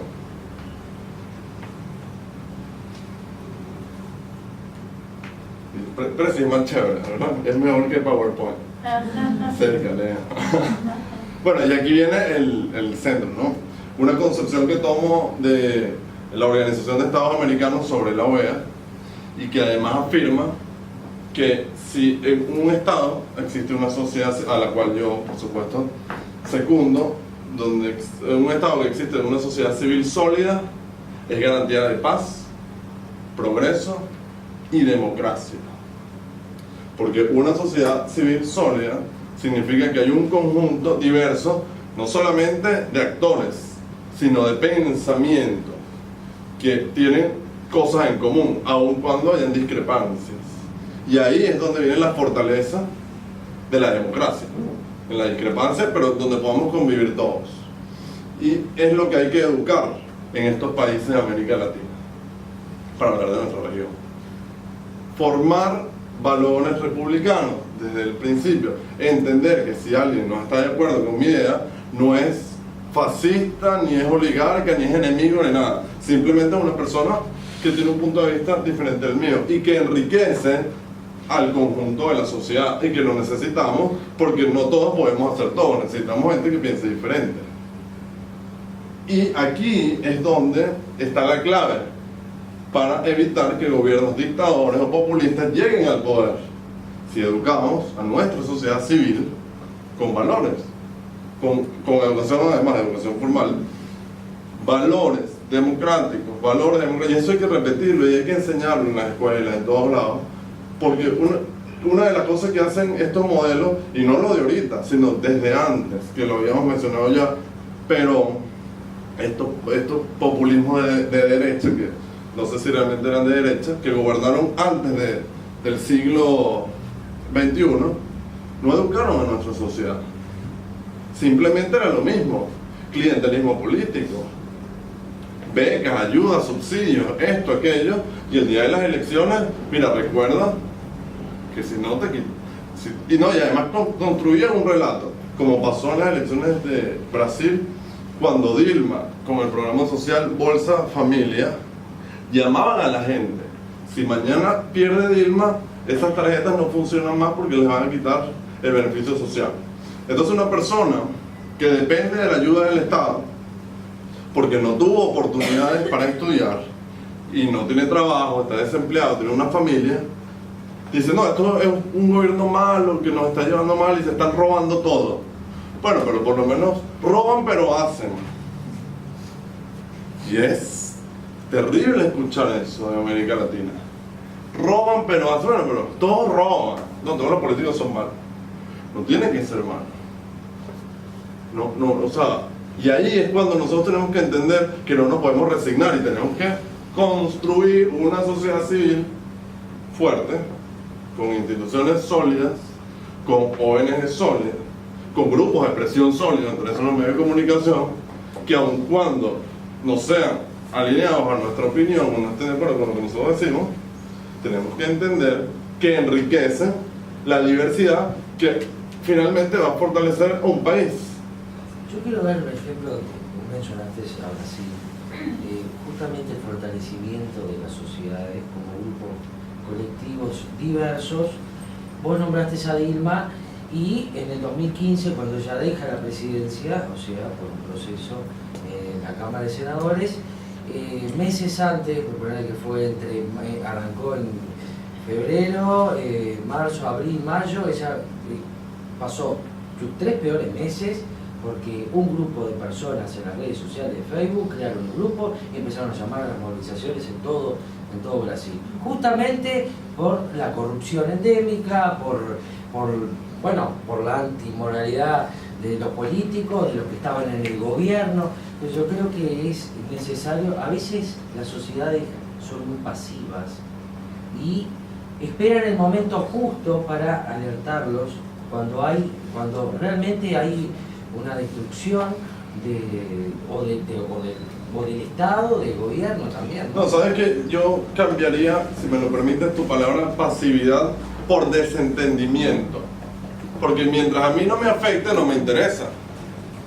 Pero sí es más chévere, ¿verdad? Es mejor que PowerPoint. Cerca, lea. Bueno, y aquí viene el centro, ¿no? Una concepción que tomo de la Organización de Estados Americanos sobre la OEA y que además afirma que si en un estado existe una sociedad a la cual yo, por supuesto, secundo, donde en un estado que existe una sociedad civil sólida es garantía de paz, progreso y democracia. Porque una sociedad civil sólida significa que hay un conjunto diverso, no solamente de actores, sino de pensamiento, que tienen cosas en común, aun cuando hayan discrepancias. Y ahí es donde viene la fortaleza de la democracia, en la discrepancia, pero donde podamos convivir todos. Y es lo que hay que educar en estos países de América Latina, para hablar de nuestra región. Formar valores republicanos desde el principio, entender que si alguien no está de acuerdo con mi idea, no es fascista, ni es oligarca, ni es enemigo, ni nada. Simplemente es una persona que tiene un punto de vista diferente al mío y que enriquece al conjunto de la sociedad y que lo necesitamos porque no todos podemos hacer todo, necesitamos gente que piense diferente. Y aquí es donde está la clave para evitar que gobiernos dictadores o populistas lleguen al poder. Si educamos a nuestra sociedad civil con valores, con educación, además de educación formal, valores democráticos, y eso hay que repetirlo y hay que enseñarlo en las escuelas, en todos lados, porque una de las cosas que hacen estos modelos, y no lo de ahorita, sino desde antes, que lo habíamos mencionado ya, pero estos populismos de derecha, que no sé si realmente eran de derecha, que gobernaron antes del siglo XXI, no educaron a nuestra sociedad. Simplemente era lo mismo, clientelismo político, becas, ayudas, subsidios, esto, aquello, y el día de las elecciones, mira, recuerda que si no te y además construían un relato, como pasó en las elecciones de Brasil, cuando Dilma, con el programa social Bolsa Familia, llamaban a la gente, si mañana pierde Dilma, esas tarjetas no funcionan más porque les van a quitar el beneficio social. Entonces una persona que depende de la ayuda del Estado, porque no tuvo oportunidades para estudiar, y no tiene trabajo, está desempleado, tiene una familia, dice, no, esto es un gobierno malo, que nos está llevando mal y se están robando todo. Bueno, pero por lo menos roban pero hacen. Y es terrible escuchar eso de América Latina. Roban pero hacen, bueno, pero todos roban. No, todos los políticos son malos. No tiene que ser malo. O sea, y ahí es cuando nosotros tenemos que entender que no nos podemos resignar y tenemos que construir una sociedad civil fuerte, con instituciones sólidas, con ONG sólidas, con grupos de presión sólidos, entre esos los medios de comunicación, que aun cuando no sean alineados a nuestra opinión o no estén de acuerdo con lo que nosotros decimos, tenemos que entender que enriquece la diversidad que finalmente va a fortalecer a un país. Yo quiero dar un ejemplo que mencionaste a Brasil, justamente el fortalecimiento de las sociedades como grupos colectivos diversos. Vos nombraste a Dilma y en el 2015, cuando ella deja la presidencia, o sea, por un proceso en la Cámara de Senadores, meses antes, por que fue arrancó en febrero, marzo, abril, mayo, ella pasó sus 3 peores meses porque un grupo de personas en las redes sociales de Facebook crearon un grupo y empezaron a llamar a las movilizaciones en todo Brasil, justamente por la corrupción endémica, por la antimoralidad de los políticos, de los que estaban en el gobierno. Pues yo creo que es necesario, a veces las sociedades son muy pasivas y esperan el momento justo para alertarlos cuando realmente hay una destrucción o del Estado, del gobierno también. No, sabes que yo cambiaría, si me lo permites, tu palabra pasividad por desentendimiento. Porque mientras a mí no me afecte, no me interesa.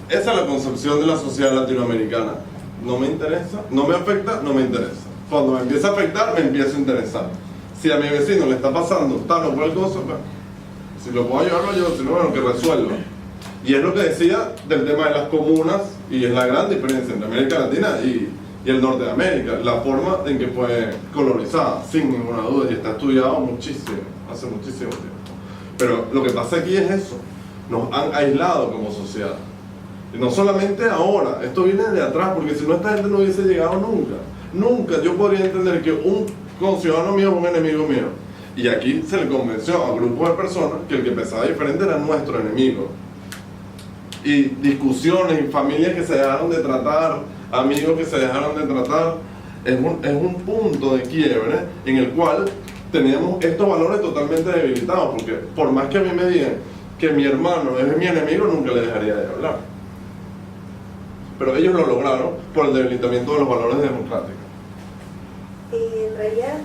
Esa es la concepción de la sociedad latinoamericana. No me interesa, no me afecta, no me interesa. Cuando me empieza a afectar, me empieza a interesar. Si a mi vecino le está pasando tal o cual cosa, pues, si lo puedo ayudar, lo ayudo, si no, bueno, que resuelva. Y es lo que decía del tema de las comunas, y es la gran diferencia entre América Latina y el norte de América, la forma en que fue colonizada, sin ninguna duda, y está estudiado muchísimo, hace muchísimo tiempo. Pero lo que pasa aquí es eso, nos han aislado como sociedad. Y no solamente ahora, esto viene de atrás, porque si no esta gente no hubiese llegado nunca. Nunca yo podría entender que un conciudadano mío es un enemigo mío. Y aquí se le convenció a grupos de personas que el que pensaba diferente era nuestro enemigo. Y discusiones y familias que se dejaron de tratar, amigos que se dejaron de tratar, es un punto de quiebre en el cual teníamos estos valores totalmente debilitados, porque por más que a mí me digan que mi hermano es mi enemigo, nunca le dejaría de hablar. Pero ellos lo lograron por el debilitamiento de los valores democráticos. En realidad,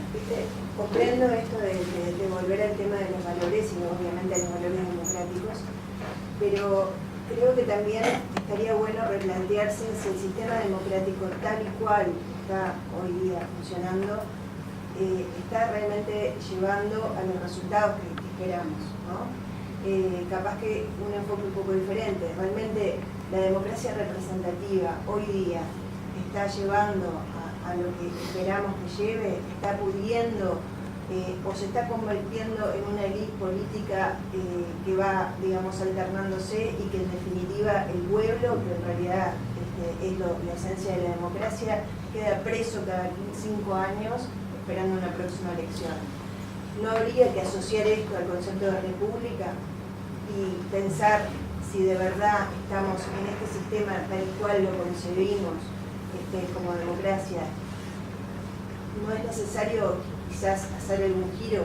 comprendo esto de volver al tema de los valores y obviamente a los valores democráticos, pero creo que también estaría bueno replantearse si el sistema democrático tal y cual está hoy día funcionando está realmente llevando a los resultados que esperamos, ¿no? Capaz que un enfoque un poco diferente. Realmente la democracia representativa hoy día está llevando a lo que esperamos que lleve, está pudiendo o se está convirtiendo en una élite política que va, digamos, alternándose y que en definitiva el pueblo, que en realidad es la esencia de la democracia, queda preso cada 5 años esperando una próxima elección. ¿No habría que asociar esto al concepto de república y pensar si de verdad estamos en este sistema tal cual lo concebimos como democracia? ¿No es necesario quizás hacer algún giro?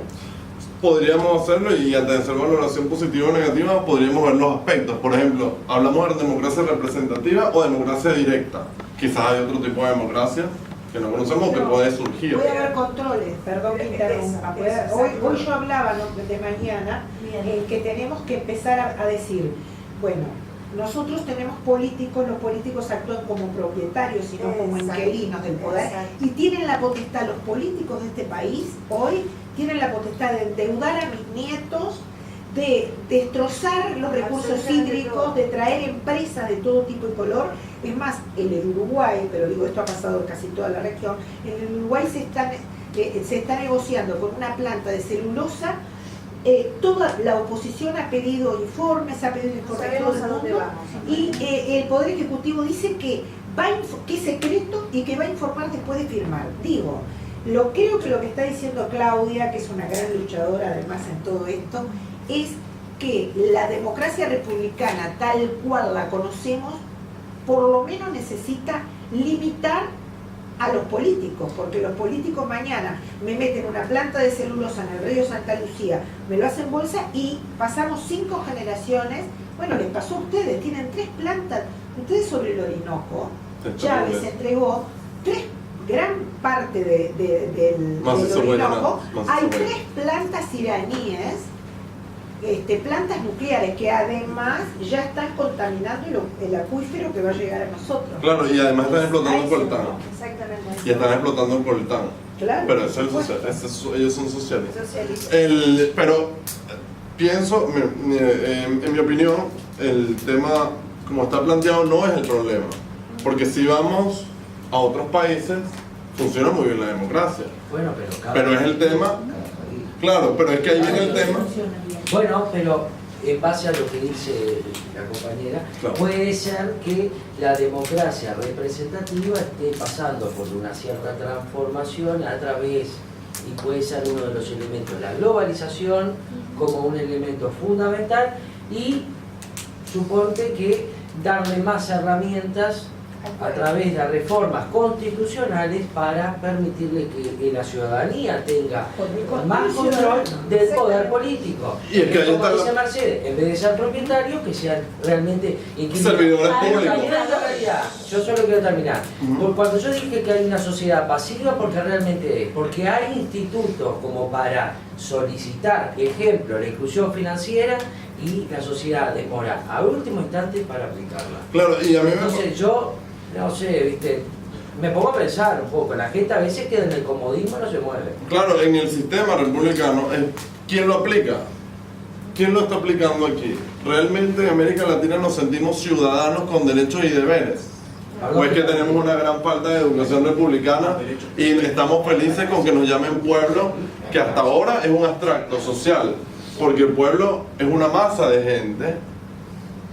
Podríamos hacerlo, y antes de hacer valoración positiva o negativa, podríamos ver los aspectos. Por ejemplo, hablamos de democracia representativa o democracia directa. Quizás hay otro tipo de democracia que no conocemos o que puede surgir. Puede haber controles, perdón que interrumpa. Hoy yo hablaba de mañana que tenemos que empezar a decir, bueno, nosotros tenemos políticos, los políticos actúan como propietarios y no como inquilinos del poder. Y tienen la potestad, los políticos de este país hoy tienen la potestad de endeudar a mis nietos, de destrozar los recursos hídricos, de traer empresas de todo tipo y color. Es más, en el Uruguay, pero digo, esto ha pasado en casi toda la región, en el Uruguay se está negociando con una planta de celulosa. Toda la oposición ha pedido informes, ha pedido informes de todo el mundo, y el Poder Ejecutivo dice que es secreto y que va a informar después de firmar. Digo, creo que lo que está diciendo Claudia, que es una gran luchadora además en todo esto, es que la democracia republicana tal cual la conocemos, por lo menos necesita limitar a los políticos, porque los políticos mañana me meten una planta de celulosa en el río Santa Lucía, me lo hacen bolsa y pasamos 5 generaciones. Bueno, les pasó a ustedes, tienen 3 plantas. Ustedes sobre el Orinoco, Chávez entregó gran parte del Orinoco, hay 3 plantas iraníes, plantas nucleares que además ya están contaminando el acuífero que va a llegar a nosotros. Claro, y además están explotando el coltán. Exactamente. Y están explotando el coltán. Claro. Pero ellos son socialistas. Pero pienso, en mi opinión, el tema como está planteado no es el problema. Porque si vamos a otros países, funciona muy bien la democracia. Bueno, pero es el tema. Claro, pero es que ahí viene el tema. Bueno, pero en base a lo que dice la compañera, claro, puede ser que la democracia representativa esté pasando por una cierta transformación a través, y puede ser uno de los elementos, la globalización como un elemento fundamental, y suponte que darle más herramientas a través de reformas constitucionales para permitirle que la ciudadanía tenga más control del poder político. Y es que como dice Mercedes, en vez de ser propietarios, que sean realmente servidores públicos. Yo solo quiero terminar. Cuando yo dije que hay una sociedad pasiva, porque realmente es, porque hay institutos como para solicitar, ejemplo, la inclusión financiera, y la sociedad demora a último instante para aplicarla. Claro, y a mí Entonces yo, no sé, viste, me pongo a pensar un poco, la gente a veces queda en el comodismo y no se mueve. Claro, en el sistema republicano, ¿quién lo aplica? ¿Quién lo está aplicando aquí? ¿Realmente en América Latina nos sentimos ciudadanos con derechos y deberes? ¿O es que tenemos una gran falta de educación republicana y estamos felices con que nos llamen pueblo, que hasta ahora es un abstracto social? Porque el pueblo es una masa de gente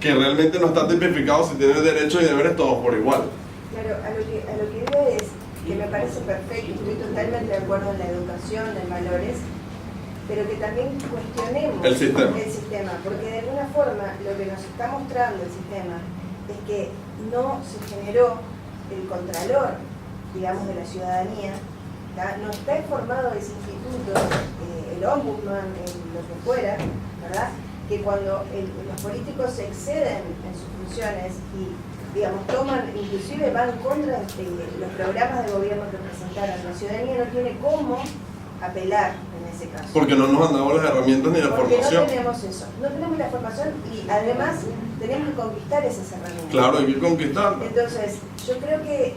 que realmente no está tipificado si tiene derechos y deberes todos por igual. Claro, a lo que digo es que me parece perfecto, estoy totalmente de acuerdo en la educación, en valores, pero que también cuestionemos el sistema, porque de alguna forma lo que nos está mostrando el sistema es que no se generó el contralor, digamos, de la ciudadanía, no está informado ese instituto, el ombudsman, lo que fuera, ¿verdad? Que cuando los políticos se exceden en sus funciones y, digamos, inclusive van contra los programas de gobierno que presentaron, la ciudadanía no tiene cómo apelar en ese caso. Porque no nos han dado las herramientas ni la formación. No tenemos eso, no tenemos la formación y además tenemos que conquistar esas herramientas. Claro, hay que conquistarlas. Entonces, yo creo que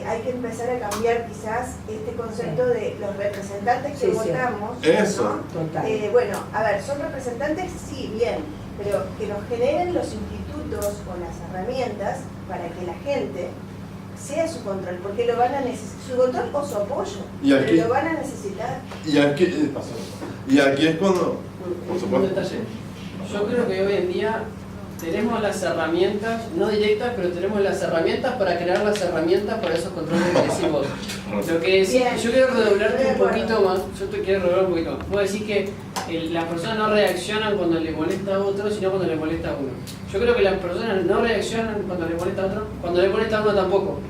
hay que empezar a cambiar quizás este concepto de los representantes que votamos. Eso. ¿No? Bueno, a ver, son representantes, sí, bien, pero que nos generen los institutos o las herramientas para que la gente sea su control, porque lo van a necesitar, su control o su apoyo, y aquí, lo van a necesitar. Y aquí es cuando... Un detalle. Yo creo que hoy en día tenemos las herramientas, no directas, pero tenemos las herramientas para crear las herramientas para esos controles que decís vos. Lo que decís, yo quiero redoblarte un poquito más, Vos decís que las personas no reaccionan cuando le molesta a otro, sino cuando le molesta a uno. Yo creo que las personas no reaccionan cuando le molesta a otro, cuando le molesta a uno tampoco.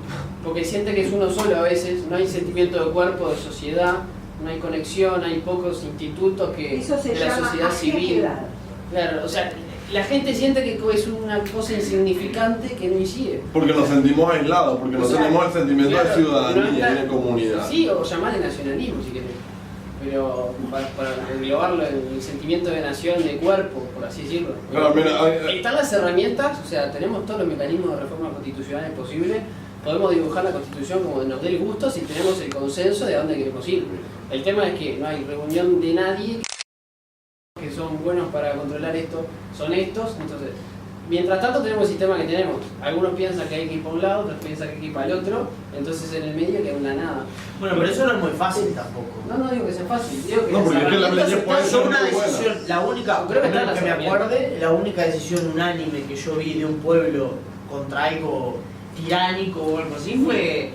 Porque siente que es uno solo a veces, no hay sentimiento de cuerpo, de sociedad, no hay conexión, hay pocos institutos de la sociedad civil. Claro, o sea, la gente siente que es una cosa insignificante que no incide. Porque nos sentimos aislados, porque no tenemos el sentimiento de ciudadanía y de comunidad. Sí, o llamarle nacionalismo si querés. Pero para englobarlo en el sentimiento de nación, de cuerpo, por así decirlo. Pero, mira, están las herramientas, o sea, tenemos todos los mecanismos de reforma constitucional posibles. Podemos dibujar la constitución como nos dé el gusto si tenemos el consenso de a dónde queremos ir. El tema es que no hay reunión de nadie que son buenos para controlar esto, son estos. Entonces, mientras tanto tenemos el sistema que tenemos. Algunos piensan que hay que ir para un lado, otros piensan que hay que ir para el otro, entonces en el medio queda una nada. Bueno, pero eso no es muy fácil tampoco. No digo que sea fácil, digo que no, porque es que las leyes pueden ser una decisión, la única, creo que me acuerde, la única decisión unánime que yo vi de un pueblo contra algo tiránico o algo así fue,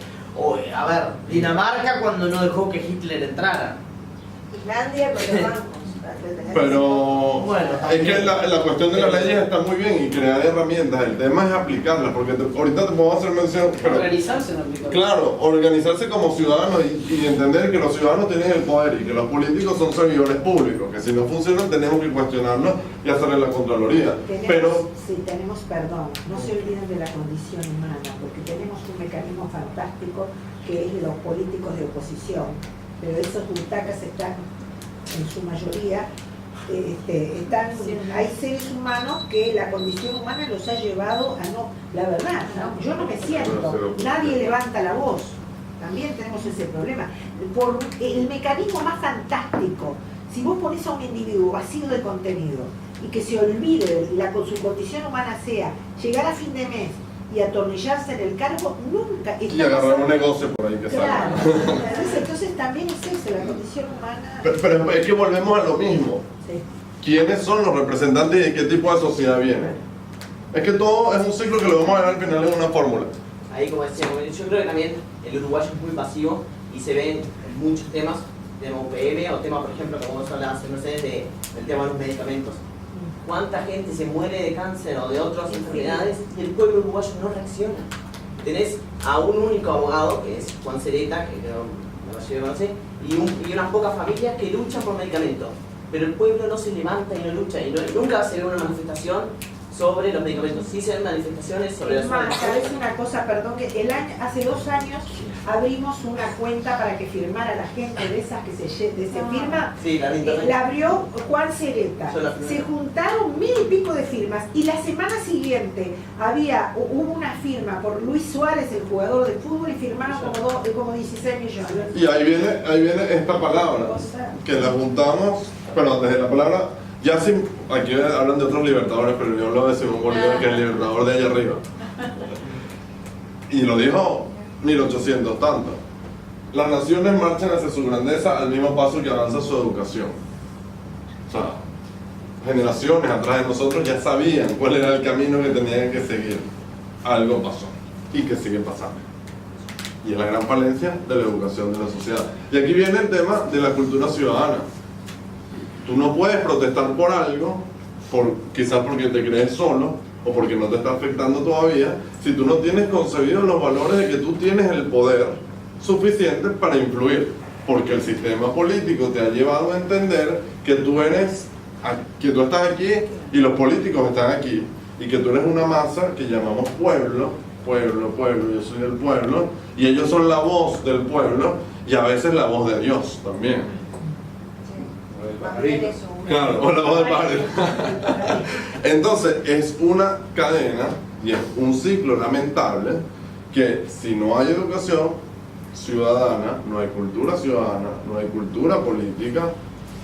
a ver, Dinamarca cuando no dejó que Hitler entrara. Islandia con los bancos. Pero bueno, es que la cuestión de las leyes está muy bien y crear herramientas, el tema es aplicarlas, porque ahorita te puedo hacer mención, pero organizarse no aplica. Claro, organizarse como ciudadanos y entender que los ciudadanos tienen el poder y que los políticos son servidores públicos, que si no funcionan tenemos que cuestionarlos y hacerle la contraloría. Tenemos perdón, no se olviden de la condición humana, porque tenemos un mecanismo fantástico que es los políticos de oposición, pero esos butacas están en su mayoría, hay seres humanos que la condición humana los ha llevado a no, la verdad, ¿no? Yo no me siento, nadie levanta la voz, también tenemos ese problema, por el mecanismo más fantástico. Si vos pones a un individuo vacío de contenido y que se olvide con su condición humana sea llegar a fin de mes y atornillarse en el cargo, nunca. Y agarrar un negocio por ahí que claro. salga. Entonces también es eso, la condición humana. Pero es que volvemos a lo mismo. Sí. ¿Quiénes son los representantes y de qué tipo de sociedad vienen? Es que todo es un ciclo que lo vamos a ver al final en una fórmula. Ahí, como decía, yo creo que también el uruguayo es muy pasivo y se ven en muchos temas, tema UPM o tema, por ejemplo, como vos hablabas, Mercedes, del tema de los medicamentos. ¿Cuánta gente se muere de cáncer o de otras enfermedades y el pueblo uruguayo no reacciona? tenés a un único abogado, que es Juan Cereta, que creo la mayoría lo conoce, y unas pocas familias que luchan por medicamentos. Pero el pueblo no se levanta y no lucha, y nunca se ve una manifestación sobre los medicamentos. Sí se ven manifestaciones sobre Es los más, medicamentos. sabes una cosa, perdón, que hace 2 años abrimos una cuenta para que firmara la gente de esas que se firma. Sí, la de internet. La abrió Juan Cereta. Yo la firmé. Se juntaron 1000 y pico de firmas y la semana siguiente hubo una firma por Luis Suárez, el jugador de fútbol, y firmaron como 16 millones. Y ahí viene esta palabra, que la juntamos, pero desde la palabra, ya sin, aquí hablan de otros libertadores, pero yo hablo de Simón Bolívar, que es el libertador de allá arriba. Y lo dijo 1800 tanto. Las naciones marchan hacia su grandeza al mismo paso que avanza su educación. O sea, generaciones atrás de nosotros ya sabían cuál era el camino que tenían que seguir. Algo pasó y que sigue pasando. Y es la gran falencia de la educación de la sociedad. Y aquí viene el tema de la cultura ciudadana. Tú no puedes protestar por algo, quizás porque te crees solo o porque no te está afectando todavía, si tú no tienes concebidos los valores de que tú tienes el poder suficiente para influir, porque el sistema político te ha llevado a entender que tú estás aquí y los políticos están aquí, y que tú eres una masa que llamamos pueblo, yo soy el pueblo, y ellos son la voz del pueblo y a veces la voz de Dios también. Claro, o la voz del padre. Entonces es una cadena y es un ciclo lamentable que si no hay educación ciudadana, no hay cultura ciudadana, no hay cultura política.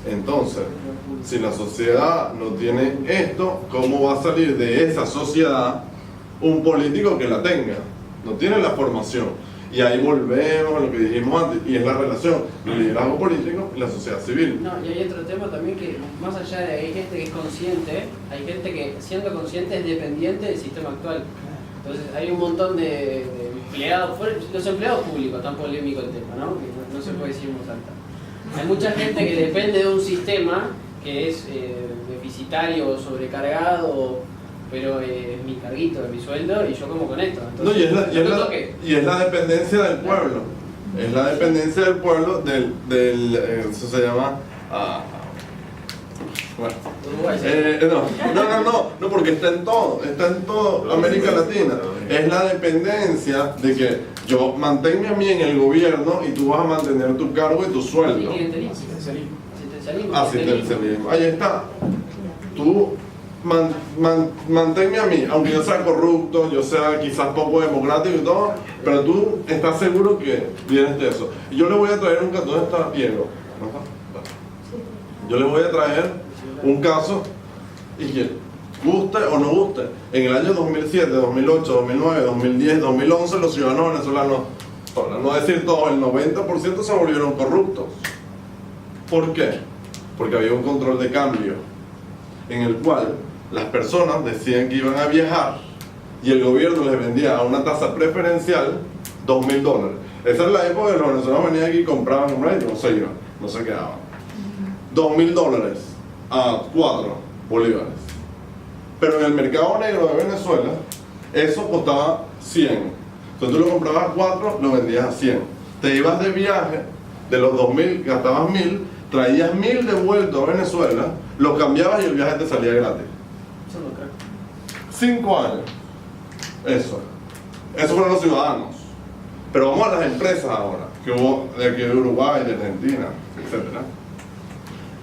Entonces, si la sociedad no tiene esto, ¿cómo va a salir de esa sociedad un político que la tenga? No tiene la formación. Y ahí volvemos a lo que dijimos antes, y es la relación del liderazgo político y la sociedad civil. No, y hay otro tema también que, más allá de hay gente que es consciente, hay gente que siendo consciente es dependiente del sistema actual. Entonces hay un montón de empleados, los empleados públicos, tan polémico el tema, ¿no? Que no se puede decir en voz alta. Hay mucha gente que depende de un sistema que es deficitario o sobrecargado, pero es mi carguito, es mi sueldo y yo como con esto. Entonces, no, y es la dependencia del pueblo. Es la dependencia del pueblo eso se llama... bueno. No, porque está en todo América Latina. Es la dependencia de que yo manténme a mí en el gobierno y tú vas a mantener tu cargo y tu sueldo. Asistencialismo. Ahí está. Tú manténme a mí, aunque yo sea corrupto, yo sea quizás poco democrático y todo, pero tú estás seguro que vienes de eso. Y yo le voy a traer un caso. ¿Dónde está Diego? Yo le voy a traer un caso y que guste o no guste. En el año 2007, 2008, 2009, 2010, 2011 los ciudadanos venezolanos, para no decir todo, el 90% se volvieron corruptos. ¿Por qué? Porque había un control de cambio en el cual las personas decían que iban a viajar y el gobierno les vendía a una tasa preferencial $2,000. Esa es la época que los venezolanos venían aquí y compraban y no se iban, no se quedaban. $2,000 a 4 bolívares. Pero en el mercado negro de Venezuela eso costaba 100. Entonces tú lo comprabas a 4, lo vendías a 100. Te ibas de viaje, de los 2,000 gastabas 1,000, traías 1,000 de vuelto a Venezuela, lo cambiabas y el viaje te salía gratis. 5 años. Eso fueron los ciudadanos. Pero vamos a las empresas ahora, que hubo de aquí de Uruguay, de Argentina, etc.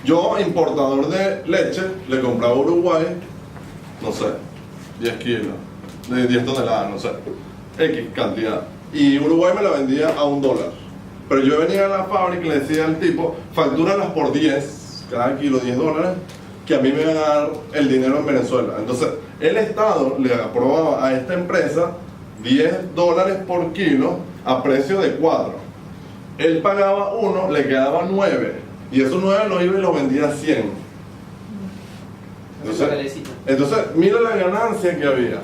Yo, importador de leche, le compraba a Uruguay, no sé, 10 kilos, de 10 toneladas, no sé, X cantidad. Y Uruguay me la vendía a $1. Pero yo venía a la fábrica y le decía al tipo, factúralas por 10, cada kilo $10, que a mí me van a dar el dinero en Venezuela. Entonces, el Estado le aprobaba a esta empresa $10 por kilo a precio de 4. Él pagaba 1, le quedaba 9. Y esos 9 los iba y los vendía a 100. Entonces, mira la ganancia que había.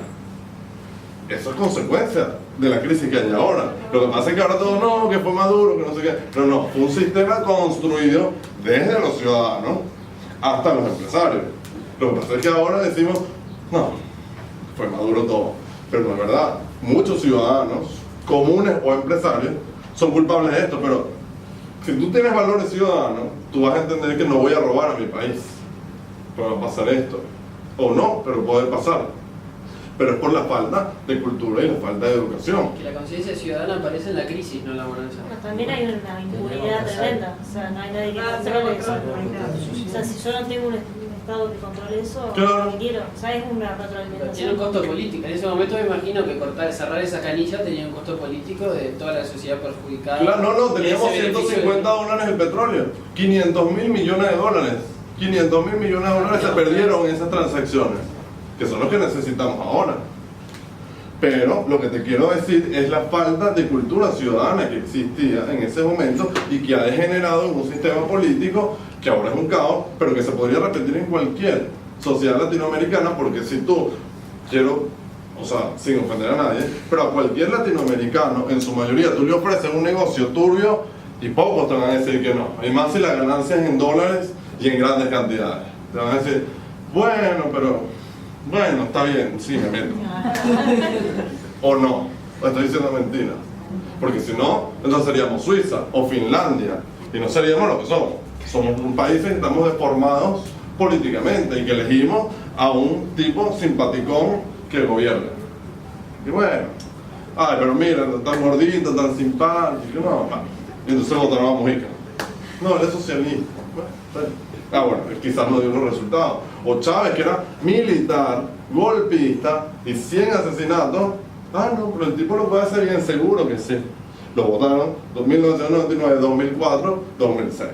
Eso es consecuencia de la crisis que hay ahora. Lo que pasa es que ahora todo no, que fue Maduro, que no sé qué. No, fue un sistema construido desde los ciudadanos hasta los empresarios. Lo que pasa es que ahora decimos, no, fue Maduro todo. Pero no es verdad. muchos ciudadanos, comunes o empresarios, son culpables de esto, pero si tú tienes valores ciudadanos, tú vas a entender que no voy a robar a mi país, pero va a pasar esto, o no, pero puede pasar. Pero es por la falta de cultura y la falta de educación. Que la conciencia ciudadana aparece en la crisis, no en la bonanza. Bueno, también hay una impunidad tremenda, o sea, no hay nadie que controle eso. O sea, si yo no tengo un Estado que controle eso, claro, no quiero. O sea, es una retroalimentación. Tiene un costo político. En ese momento me imagino que cerrar esa canilla tenía un costo político de toda la sociedad perjudicada. Claro, no, teníamos $150 el petróleo, $500.000 millones. 500.000 millones de dólares se perdieron en esas transacciones, que son los que necesitamos ahora. Pero lo que te quiero decir es la falta de cultura ciudadana que existía en ese momento y que ha degenerado en un sistema político que ahora es un caos, pero que se podría repetir en cualquier sociedad latinoamericana, porque si tú, o sea, sin ofender a nadie, pero a cualquier latinoamericano, en su mayoría, tú le ofreces un negocio turbio y pocos te van a decir que no. Y más si la ganancia es en dólares y en grandes cantidades. Te van a decir, bueno, está bien, sí, me meto. O no, o estoy diciendo mentira. Porque si no, entonces seríamos Suiza o Finlandia, y no seríamos lo que somos. Somos un país que estamos deformados políticamente y que elegimos a un tipo simpaticón que gobierna. Y bueno, ay, pero mira, tan gordito, tan simpático, no, y entonces votaron a Mujica. No, él es socialista. Bueno, quizás no dio los resultados. O Chávez, que era militar, golpista y 100 asesinatos. No, pero el tipo lo puede hacer bien, seguro que sí. Lo votaron 1999, 2004, 2006.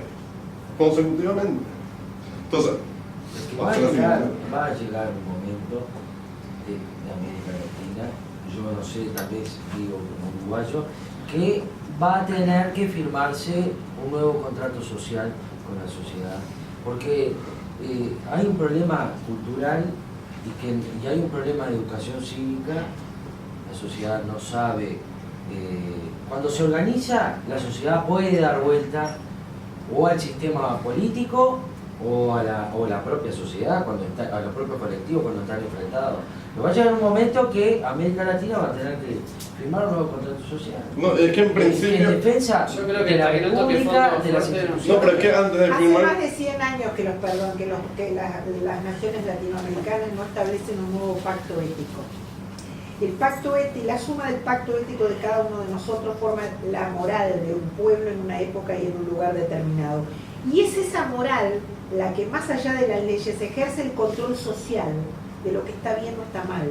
Consecutivamente. Entonces, va a llegar un momento de América Latina, yo no sé, tal vez digo como uruguayo, que va a tener que firmarse un nuevo contrato social con la sociedad, porque hay un problema cultural y hay un problema de educación cívica. La sociedad no sabe, cuando se organiza, la sociedad puede dar vuelta o al sistema político o a la propia sociedad, a los propios colectivos cuando están enfrentados. Pero va a llegar un momento que América Latina va a tener que firmar un nuevo contrato social. No, es que en principio... En defensa de la República, de las instituciones. No, pero es que antes de firmar... Hace más de 100 años que las naciones latinoamericanas no establecen un nuevo pacto ético. El pacto ético, la suma del pacto ético de cada uno de nosotros forma la moral de un pueblo en una época y en un lugar determinado. Y es esa moral la que, más allá de las leyes, ejerce el control social de lo que está bien o está mal.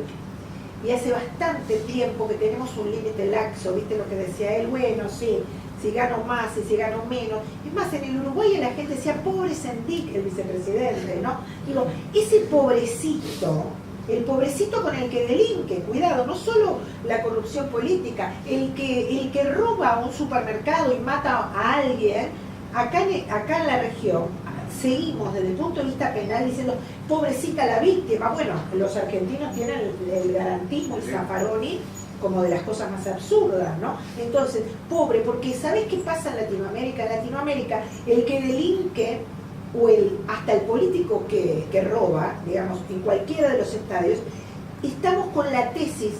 Y hace bastante tiempo que tenemos un límite laxo, ¿viste lo que decía él? Bueno, sí, si gano más y si gano menos. Es más, en el Uruguay la gente decía, pobre Sendik, el vicepresidente, ¿no? Digo, ese pobrecito, el pobrecito con el que delinque, cuidado, no solo la corrupción política, el que roba a un supermercado y mata a alguien, acá en la región, seguimos desde el punto de vista penal diciendo, pobrecita la víctima. Bueno, los argentinos tienen el garantismo, el Zaffaroni, como de las cosas más absurdas, ¿no? Entonces, pobre, porque ¿sabés qué pasa en Latinoamérica? En Latinoamérica, el que delinque, o hasta el político que roba, digamos, en cualquiera de los estadios, estamos con la tesis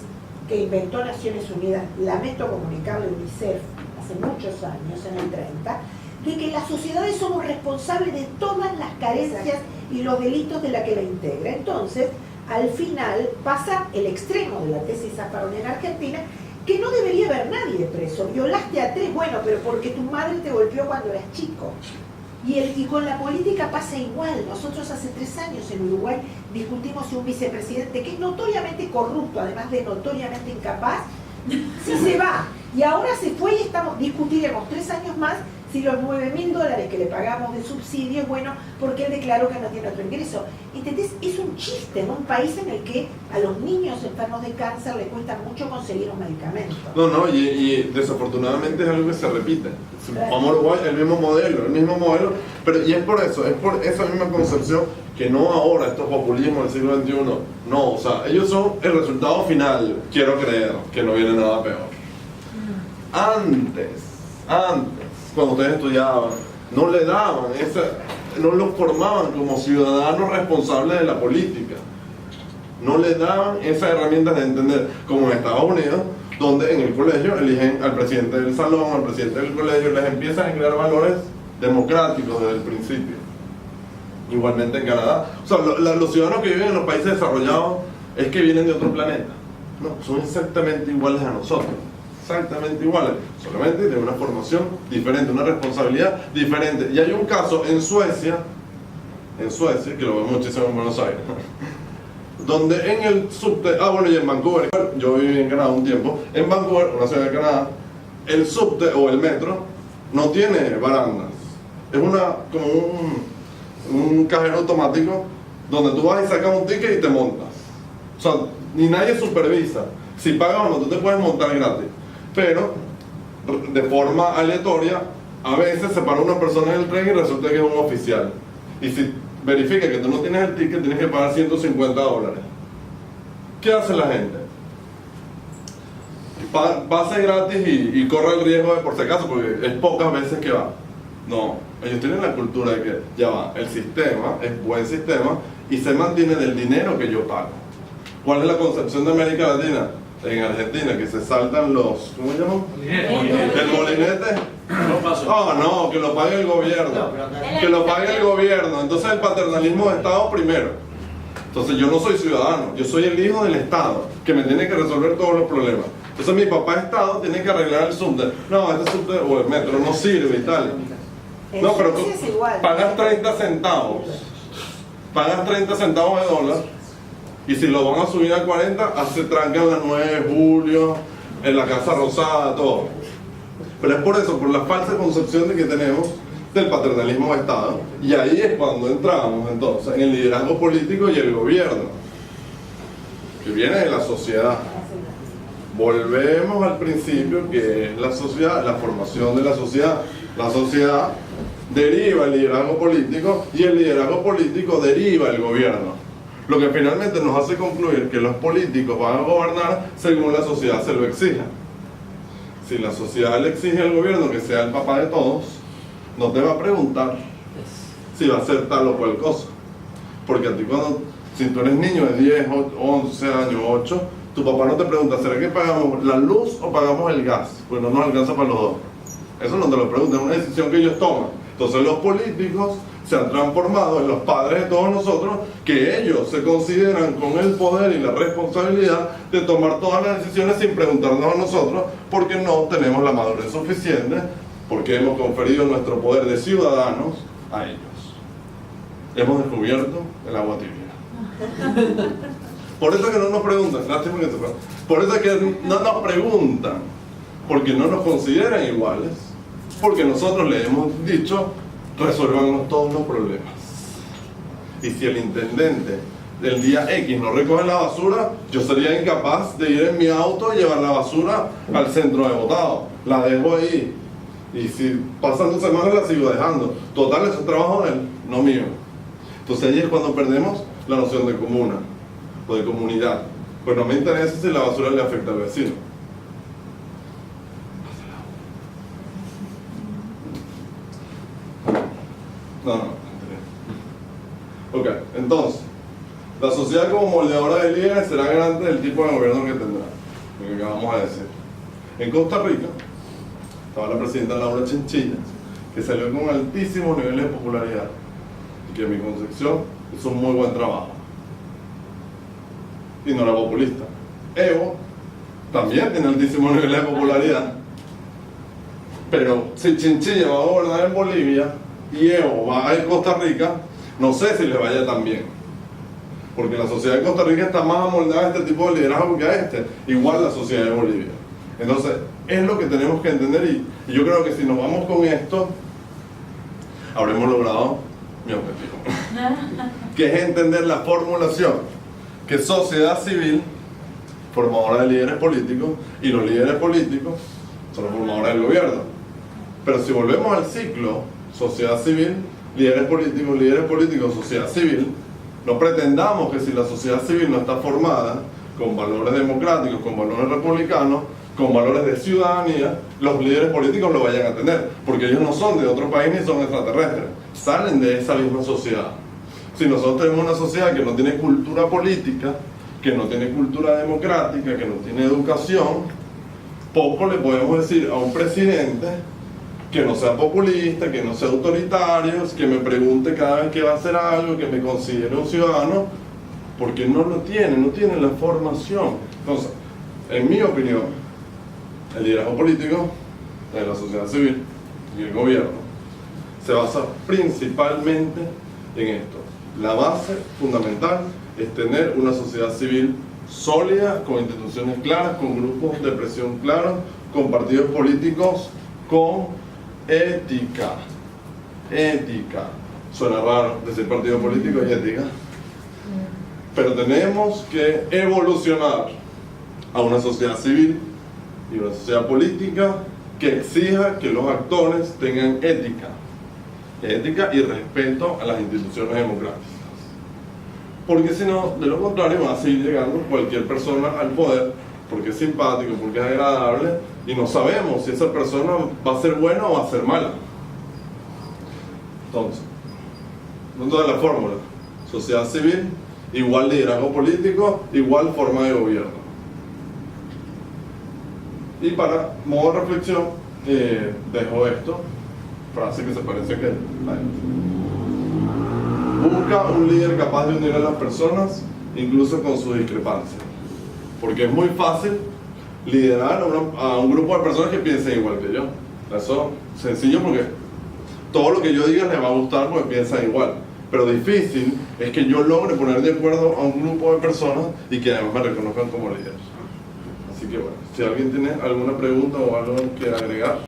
que inventó Naciones Unidas, lamento comunicarle UNICEF, hace muchos años, en el 30, de que las sociedades somos responsables de todas las carencias y los delitos de la que la integra. Entonces, al final pasa el extremo de la tesis Zaffaroni en Argentina, que no debería haber nadie preso. Violaste a 3, bueno, pero porque tu madre te golpeó cuando eras chico. Y con la política pasa igual. Nosotros hace 3 años en Uruguay discutimos si un vicepresidente que es notoriamente corrupto, además de notoriamente incapaz, si se va. Y ahora se fue y discutiremos 3 años más si los $9.000 que le pagamos de subsidio es bueno porque él declaró que no tiene otro ingreso. ¿Entendés? Es un chiste en un país en el que a los niños enfermos de cáncer les cuesta mucho conseguir un medicamento. No, y desafortunadamente es algo que se repite. Vamos a Uruguay, el mismo modelo, pero y es por esa misma concepción que no ahora estos populismos del siglo XXI, no, o sea, ellos son el resultado final, quiero creer, que no viene nada peor. Antes, cuando ustedes estudiaban, no le daban no los formaban como ciudadanos responsables de la política. No le daban esas herramientas de entender, como en Estados Unidos, donde en el colegio eligen al presidente del salón, al presidente del colegio, les empiezan a crear valores democráticos desde el principio. Igualmente en Canadá. O sea, los ciudadanos que viven en los países desarrollados es que vienen de otro planeta. No, son exactamente iguales a nosotros. Exactamente iguales. Solamente de una formación diferente, una responsabilidad diferente. Y hay un caso en Suecia, que lo vemos muchísimo en Buenos Aires, donde en el subte, y en Vancouver, yo viví en Canadá un tiempo, en Vancouver, una ciudad de Canadá, el subte o el metro no tiene barandas. Es como un cajero automático donde tú vas y sacas un ticket y te montas. O sea, ni nadie supervisa. Si pagas o no, tú te puedes montar gratis. Pero, de forma aleatoria, a veces se para una persona en el tren y resulta que es un oficial. Y si verifica que tú no tienes el ticket, tienes que pagar $150. ¿Qué hace la gente? Pase gratis y corre el riesgo de por si acaso, porque es pocas veces que va. No, ellos tienen la cultura de que ya va, el sistema es buen sistema y se mantiene del dinero que yo pago. ¿Cuál es la concepción de América Latina? En Argentina, que se saltan los, ¿cómo se llaman? El molinete. No, que lo pague el gobierno. Que lo pague el gobierno. Entonces el paternalismo de Estado primero. Entonces yo no soy ciudadano, yo soy el hijo del Estado, que me tiene que resolver todos los problemas. Entonces mi papá Estado tiene que arreglar el subte. No, este subte o el metro no sirve y tal. No, pero tú pagas 30 centavos. Pagas 30 centavos de dólar. Y si lo van a subir a 40, se trancan la 9 de julio, en la Casa Rosada, todo. Pero es por eso, por la falsa concepción de que tenemos del paternalismo de Estado. Y ahí es cuando entramos entonces en el liderazgo político y el gobierno, que viene de la sociedad. Volvemos al principio, que es la sociedad, la formación de la sociedad. La sociedad deriva el liderazgo político y el liderazgo político deriva el gobierno. Lo que finalmente nos hace concluir que los políticos van a gobernar según la sociedad se lo exija. Si la sociedad le exige al gobierno que sea el papá de todos, no te va a preguntar si va a ser tal o cual cosa. Porque a ti si tú eres niño de 10, 11 años, 8, tu papá no te pregunta, ¿será que pagamos la luz o pagamos el gas? Pues no nos alcanza para los dos. Eso no te lo preguntan, es una decisión que ellos toman. Entonces los políticos se han transformado en los padres de todos nosotros, que ellos se consideran con el poder y la responsabilidad de tomar todas las decisiones sin preguntarnos a nosotros, porque no tenemos la madurez suficiente, porque hemos conferido nuestro poder de ciudadanos a ellos. Hemos descubierto el agua tibia. Por eso es que no nos preguntan, por eso es que no nos preguntan, porque no nos consideran iguales, porque nosotros le hemos dicho, resuélvanos todos los problemas. Y si el intendente del día X no recoge la basura, yo sería incapaz de ir en mi auto y llevar la basura al centro de botado. La dejo ahí. Y si pasan 2 semanas la sigo dejando. Total, eso es trabajo de él, no mío. Entonces ahí es cuando perdemos la noción de comuna o de comunidad. Pues no me interesa si la basura le afecta al vecino. Ok, entonces, la sociedad como moldeadora de líderes será garante del tipo de gobierno que tendrá, lo que acabamos de decir. En Costa Rica, estaba la presidenta Laura Chinchilla, que salió con altísimos niveles de popularidad, y que en mi concepción hizo un muy buen trabajo. Y no era populista. Evo también tiene altísimos niveles de popularidad, pero si Chinchilla va a gobernar en Bolivia y Evo va a Costa Rica, no sé si le vaya tan bien, porque la sociedad de Costa Rica está más amoldada a este tipo de liderazgo que a este, igual la sociedad de Bolivia. Entonces, es lo que tenemos que entender, y yo creo que si nos vamos con esto, habremos logrado mi objetivo, que es entender la formulación, que sociedad civil, formadora de líderes políticos, y los líderes políticos son los formadores del gobierno. Pero si volvemos al ciclo, sociedad civil, líderes políticos, sociedad civil, no pretendamos que si la sociedad civil no está formada con valores democráticos, con valores republicanos, con valores de ciudadanía, los líderes políticos lo vayan a tener, porque ellos no son de otro país ni son extraterrestres, salen de esa misma sociedad. Si nosotros tenemos una sociedad que no tiene cultura política, que no tiene cultura democrática, que no tiene educación, poco le podemos decir a un presidente que no sea populista, que no sea autoritario, que me pregunte cada vez que va a hacer algo, que me considere un ciudadano, porque no lo tiene, no tiene la formación. Entonces, en mi opinión, el liderazgo político de la sociedad civil y el gobierno se basa principalmente en esto. La base fundamental es tener una sociedad civil sólida, con instituciones claras, con grupos de presión claros, con partidos políticos con ética. Ética. Suena raro decir partido político y ética. Pero tenemos que evolucionar a una sociedad civil y una sociedad política que exija que los actores tengan ética. Ética y respeto a las instituciones democráticas. Porque si no, de lo contrario, va a seguir llegando cualquier persona al poder porque es simpático, porque es agradable, y no sabemos si esa persona va a ser buena o va a ser mala. Entonces, no es la fórmula. Sociedad civil, igual liderazgo político, igual forma de gobierno. Y para modo de reflexión, dejo esto, frase que se parece que busca un líder capaz de unir a las personas, incluso con sus discrepancias. Porque es muy fácil liderar a un grupo de personas que piensen igual que yo. Eso es sencillo porque todo lo que yo diga les va a gustar porque piensan igual. Pero difícil es que yo logre poner de acuerdo a un grupo de personas y que además me reconozcan como líder. Así que bueno, si alguien tiene alguna pregunta o algo que agregar.